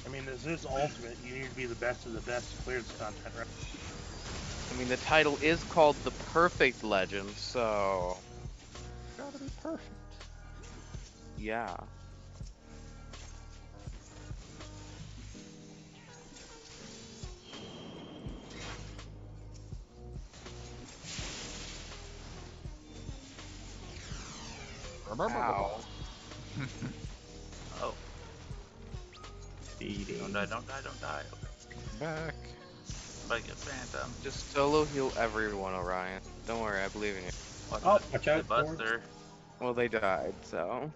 I mean, this is ultimate. You need to be the best of the best to clear this content, right? I mean, the title is called The Perfect Legend, so... Gotta be perfect. Yeah. Ow. Oh, Speedy. don't die, don't die, don't die. Okay. Back. if I get Phantom. Just solo heal everyone, Orion. Don't worry, I believe in you. What Oh, watch the out, Ford. Buster. Well, they died, so.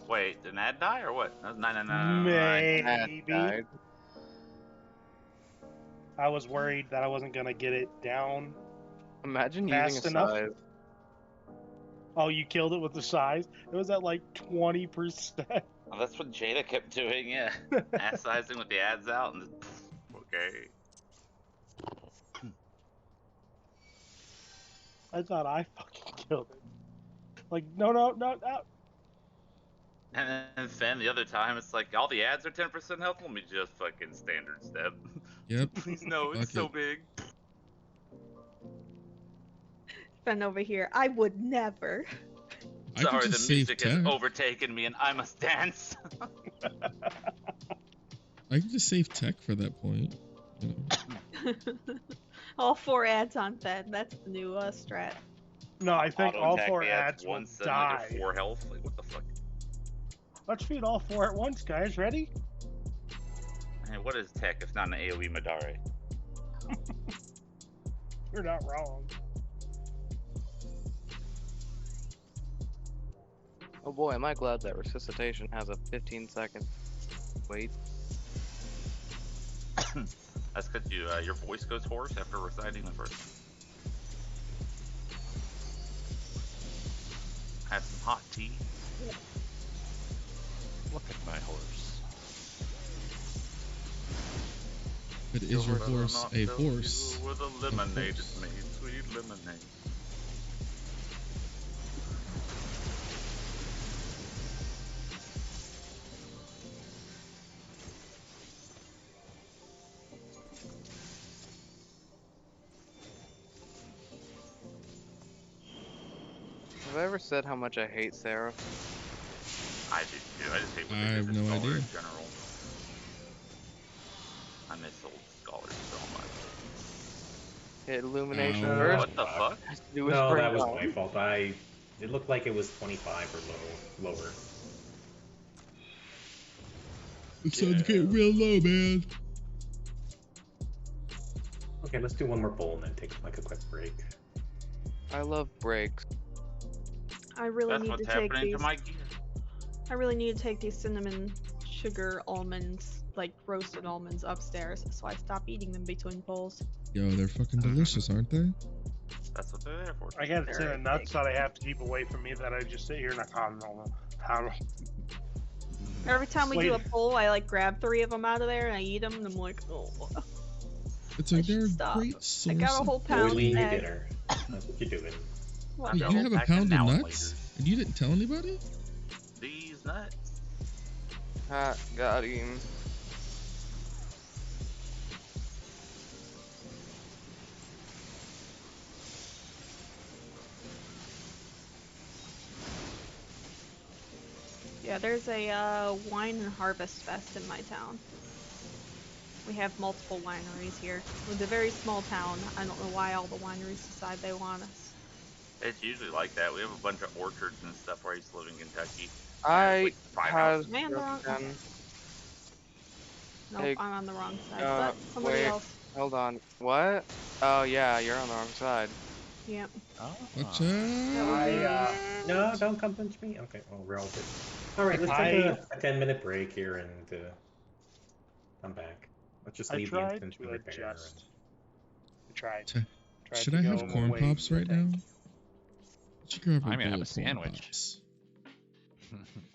Wait, did Nad die or what? That was 999. Matt maybe. died. I was worried that I wasn't gonna get it down Imagine fast using a enough. size. Oh, you killed it with the size? It was at like 20%. Oh, that's what Jada kept doing, yeah. Ass sizing with the ads out and just, okay. I thought I fucking killed it. Like, no, no, no, no. And then the other time, it's like, all the ads are 10% health. Let me just fucking standard step. Yep. Please, no, it's Fuck so it. big. Friend over here, I would never. I could Sorry, the just save music has tech. overtaken me and I must dance. I could just save tech for that point. You know. All 4 ads on Fed. That's the new strat. No, I think Auto all attack 4 the ads will once, suddenly die. they're 4 health. Like, what the fuck? Let's feed all 4 at once, guys. Ready? Hey, what is tech if not an AoE Madare? You're not wrong. Oh boy, am I glad that resuscitation has a 15-second wait. That's because your voice goes hoarse after reciting the first one. Have some hot tea. Look at my horse. But is your Whether or horse not a they'll horse? do with a lemonade horse. is made sweet lemonade. Have I ever said how much I hate Sarah? I do too. I just hate what I they did have to no Scholar idea. in general. I miss old Scholars so much. Hit illumination Ow. first. What the fuck? Do a No, spring that was bomb. my fault. It looked like it was 25 or lower. The sun's getting real low, man. Okay, let's do one more bowl and then take like a quick break. I love breaks. I really That's need what's to take happening these. to my gear. I really need to take these cinnamon sugar almonds, like roasted almonds, upstairs, so I stop eating them between bowls. Yo, they're fucking delicious, aren't they? That's what they're there for. I got They're cinnamon nuts that I have to keep away from me that I just sit here and I don't know. Every time we do a Wait. bowl, I like grab 3 of them out of there and I eat them, and I'm like, oh. It's I like should they're a stop. great source. I got a whole of pound Oily bag. dinner. That's what you're doing. What? Wait, Yeah, you whole have a pack of pound of now and nuts? laters. And you didn't tell anybody? These nuts. Ha, got him. Yeah, there's a wine and harvest fest in my town. We have multiple wineries here. It's a very small town. I don't know why all the wineries decide they want us. It's usually like that. We have a bunch of orchards and stuff where I used to live in Kentucky. I Like 5 had houses. Man, they're on- done. Nope, Hey, I'm on the wrong side. But somebody wait. else. Hold on. What? Oh yeah, you're on the wrong side. Yep. Watch I, No, don't come punch me. Okay, well, we're all good. Alright, let's take a 10-minute break here and come back. Let's just I leave the tried instance to to repair. adjust. I tried. T- Tried Should to I go have corn away pops from the right tank. now? I should grab a I'm gonna bowl have a of corn sandwich. pops.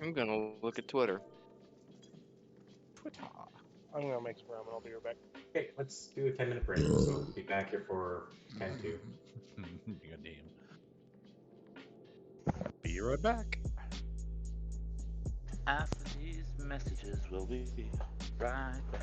I'm gonna look at Twitter. I'm gonna make some ramen. I'll be right back. Okay, let's do a 10-minute break. So we'll be back here for 10 to. Goddamn. Be right back. After these messages, we'll be right back.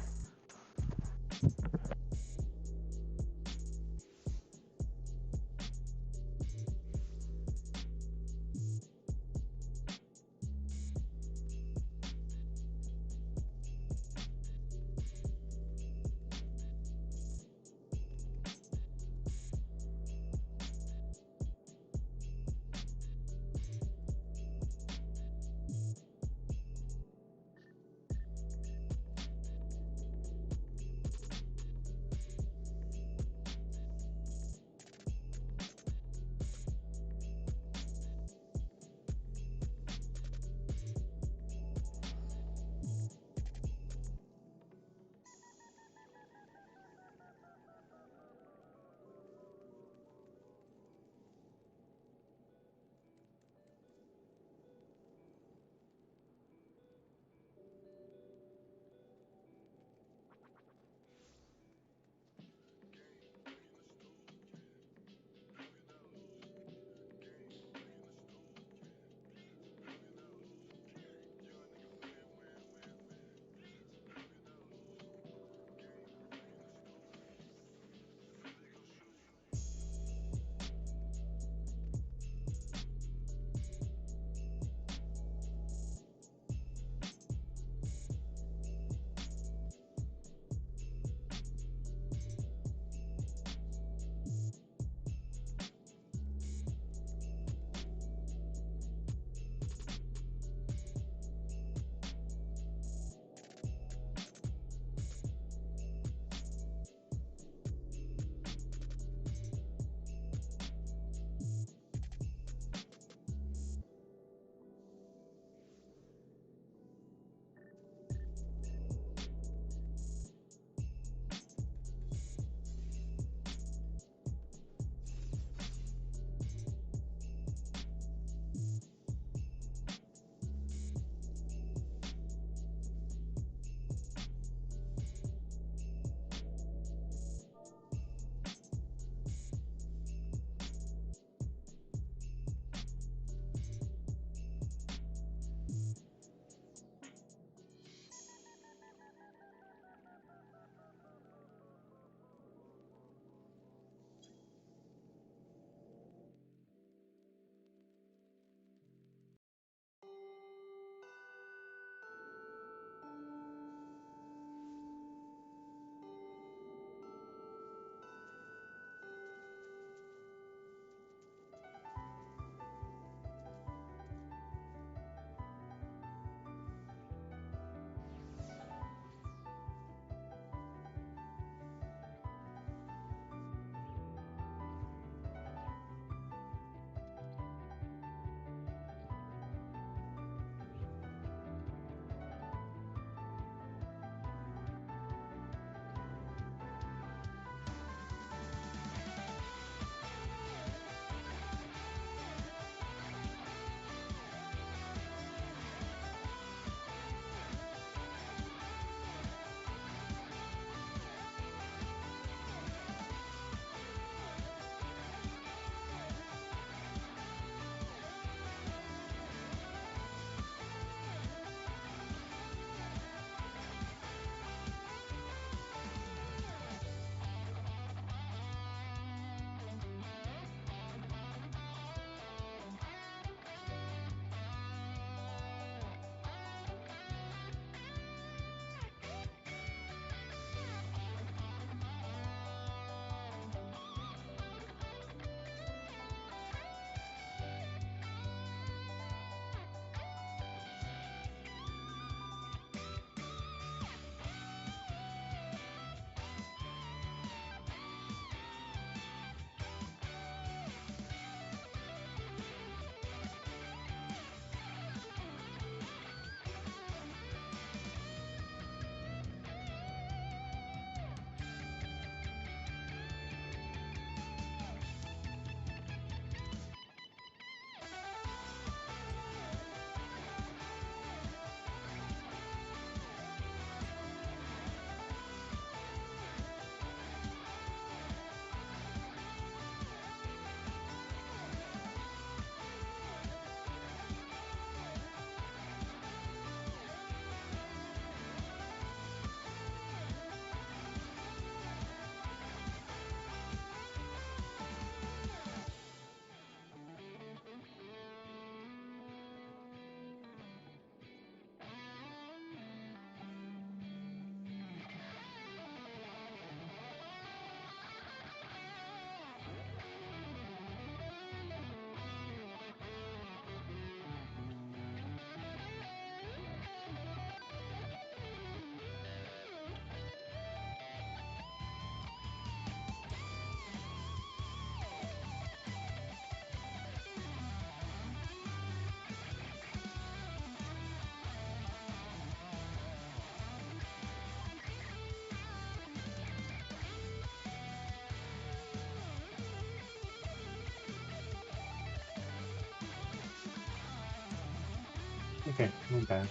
Okay, I'm back.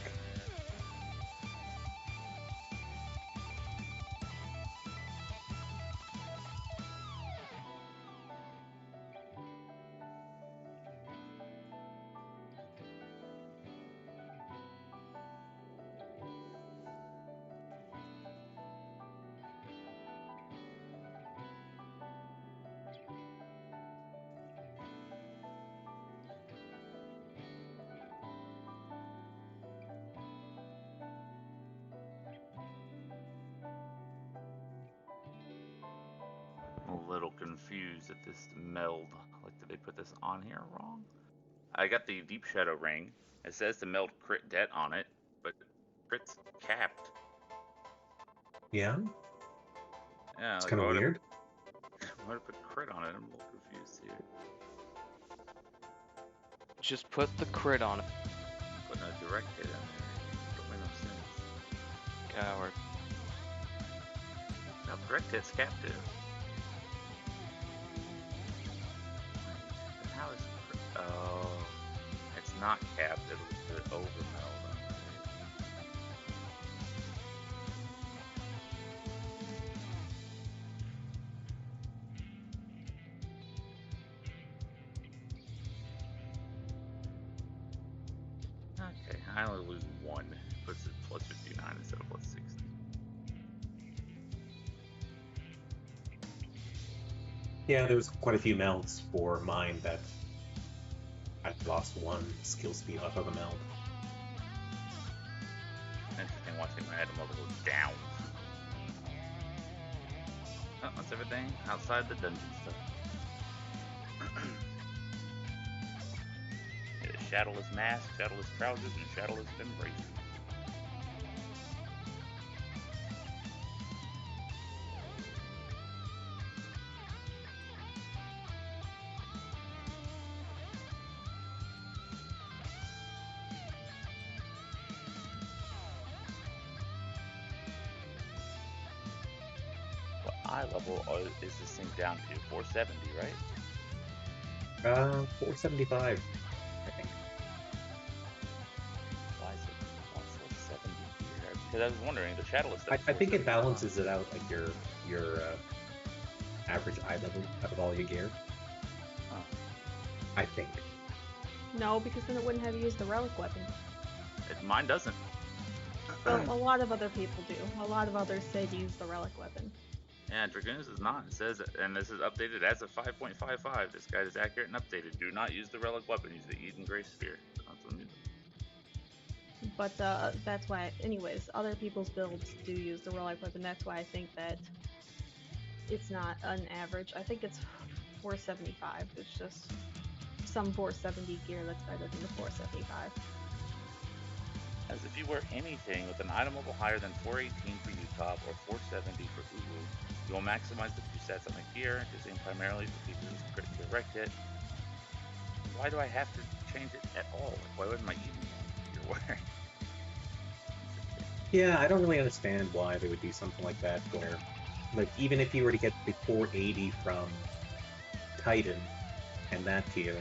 I'm a little confused at this meld. Like, did they put this on here wrong? I got the Deep Shadow ring. It says to meld crit det on it, but crit's capped. Yeah, Yeah, it's like kind of weird. why would I put crit on it? I'm a little confused here. Just put the crit on it, Putting a direct hit in there. Don't make no sense. coward. No, direct hit's captive. How is crit? Oh, it's not capped. It was the overmeld. Okay, I only lose one. Puts it plus 59 instead of plus 60. Yeah, there was quite a few melds for mine that I lost one skill speed off of a meld. Interesting watching my item level go down. Oh, that's everything outside the dungeon stuff. It is shadowless mask, shadowless trousers, and shadowless embrace. What eye level is this thing down to? 470, right? 475, I think. Why is it 470 here? Because I was wondering, the shadowless stuff. I think it balances it out, like your average eye level out of all your gear. Huh. I think. No, because then it wouldn't have used the relic weapon. Mine doesn't. Well, a lot of other people do. A lot of others say to use the relic weapon. Yeah, Dragoons is not. It says, and this is updated as of 5.55. This guide is accurate and updated. Do not use the relic weapon. Use the Eden Grace Spear. That's what it But that's why, anyways, other people's builds do use the relic weapon. That's why I think that it's not an average. I think it's 475. It's just some 470 gear that's better than the 475. As if you wear anything with an item level higher than 418 for UTOP or 470 for Ulu, you will maximize the 2 stats on the gear, using primarily for people who crit direct it. Why do I have to change it at all? Like, why wouldn't my Eden gear wearing? Yeah, I don't really understand why they would do something like that, where, like, even if you were to get the 480 from Titan and that tier,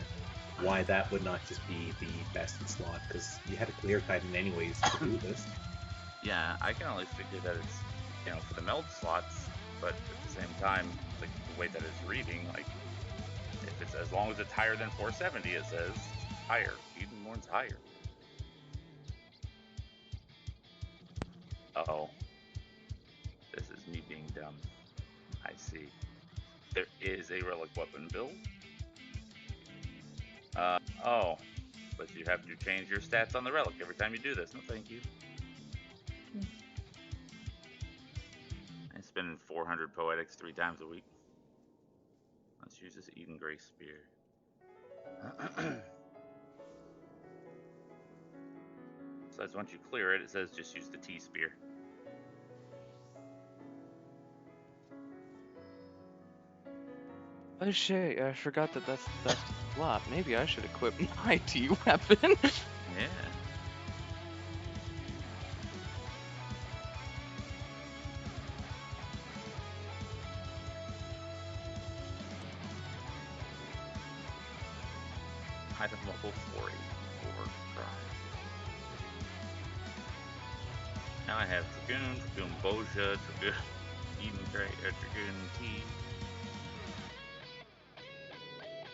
why that would not just be the best in slot, because you had to clear Titan anyways to do this. Yeah, I can only figure that it's, for the meld slots, but at the same time, like, the way that it's reading, like, if it's as long as it's higher than 470, it says higher. Edenborn's higher. Oh. This is me being dumb. I see. There is a relic weapon build. Oh. But you have to change your stats on the relic every time you do this. No, thank you. I spend 400 poetics 3 times a week. Let's use this Eden Grace Spear. So once you clear it, it says just use the T Spear. Oh shit, I forgot that that's the flop. Maybe I should equip my T weapon. Yeah. Item level 484. Drive. Now I have Dragoon, Dragoon Boja, Dragoon Eden Grey, or Dragoon Tea.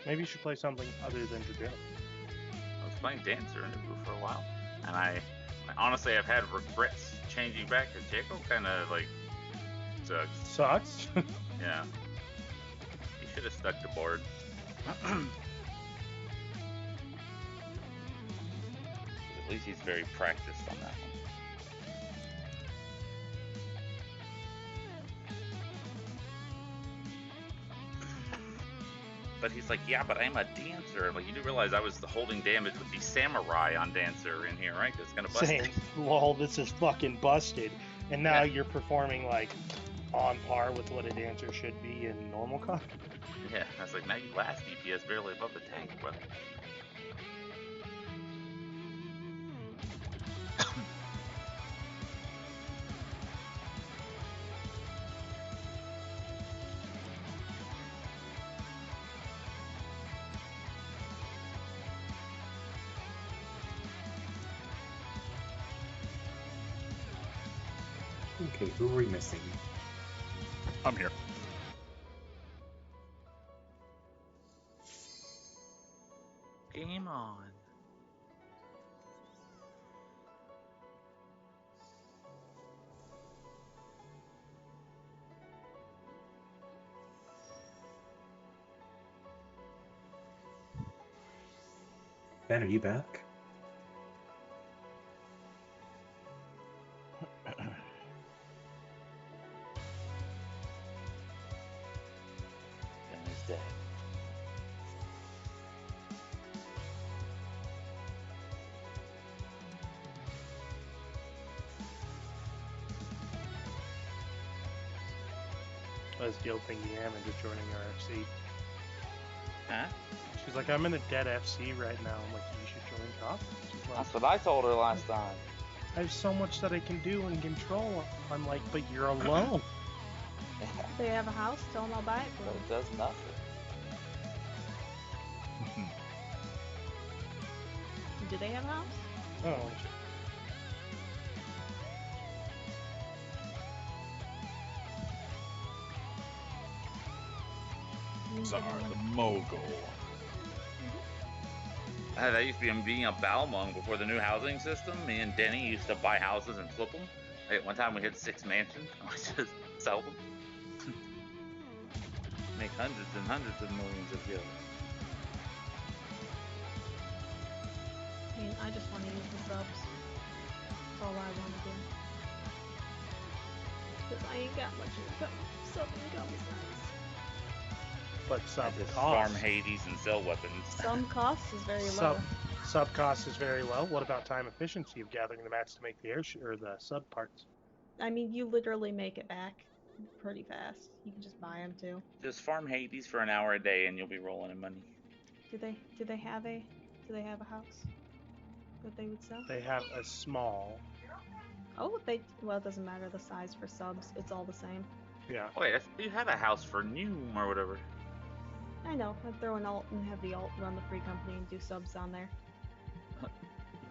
Maybe you should play something other than Dragoon. I was playing Dancer in Ubu for a while, and I honestly I've had regrets changing back because Jacob kind of like sucks. Sucks. Yeah. He should have stuck to board. At least he's very practiced on that one. But he's like, yeah, but I'm a dancer. Like, you do realize I was holding damage with the samurai on dancer in here, right? That's kind of busted. Saying, lol, this is fucking busted. And now Yeah. you're performing like on par with what a dancer should be in normal comp. Yeah, I was like, now you last DPS barely above the tank, brother. Okay, who are we missing? I'm here. Game on. Ben, are you back? Ben is dead. As Gil thinking Hammond is joining our FC. Huh? She's like, I'm in a dead FC right now. I'm like, you should join COP. She's like, That's what I told her last time. I have so much that I can do and control. I'm like, but you're alone. They have a house, tell them I'll buy it for But them. it does nothing. Do they have a house? Oh, Czar, the mogul. That used to be him being a Balmung before the new housing system. Me and Denny used to buy houses and flip them. Like, one time we had 6 mansions. I just sell them. Make hundreds and hundreds of millions of gills. I mean, I just want to use the subs. That's all I want to do. Because I ain't got much income. Sub income is nice. but sub Just cost. farm Hades and sell weapons. Some cost is very low. Sub cost is very low. What about time efficiency of gathering the mats to make the or the sub parts? I mean, you literally make it back pretty fast. You can just buy them too. Just farm Hades for an hour a day and you'll be rolling in money. Do they have a house that they would sell? They have a small. Oh, well, it doesn't matter the size for subs. It's all the same. Yeah. Oh wait, you had a house for Noom or whatever. I know. I'd throw an alt and have the alt run the free company and do subs on there.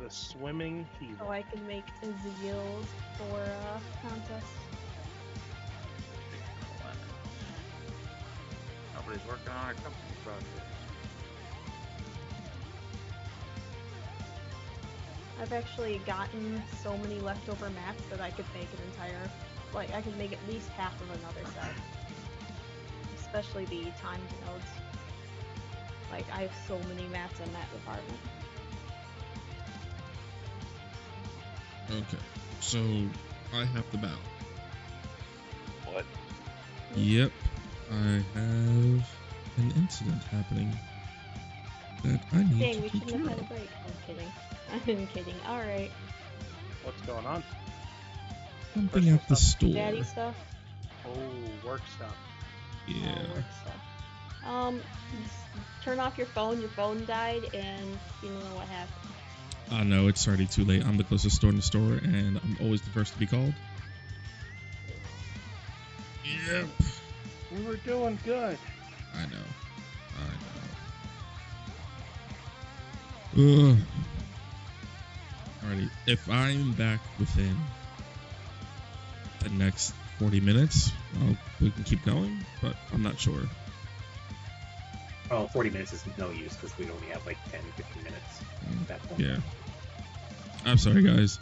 The swimming heathen. So I can make zills for contests. Nobody's working on a company project. I've actually gotten so many leftover mats that I could make an entire, I could make at least half of another set. Especially the timed nodes. Like, I have so many mats in that department. Okay, so I have the battle. What? Yep, I have an incident happening that I need Dang, to we take shouldn't care have had a of. break. I'm kidding. I'm kidding. Alright. What's going on? Something at the store. Daddy stuff? Oh, work stuff. Yeah. Work stuff. Just turn off your phone. Your phone died, and you don't know what happened. I know, it's already too late. I'm the closest store in the store, and I'm always the first to be called. Yep. We were doing good. I know. Ugh. Alrighty, if I'm back within the next 40 minutes, we can keep going, but I'm not sure. Oh, 40 minutes is no use because we only have like 10, 15 minutes at that point. Yeah. I'm sorry, guys.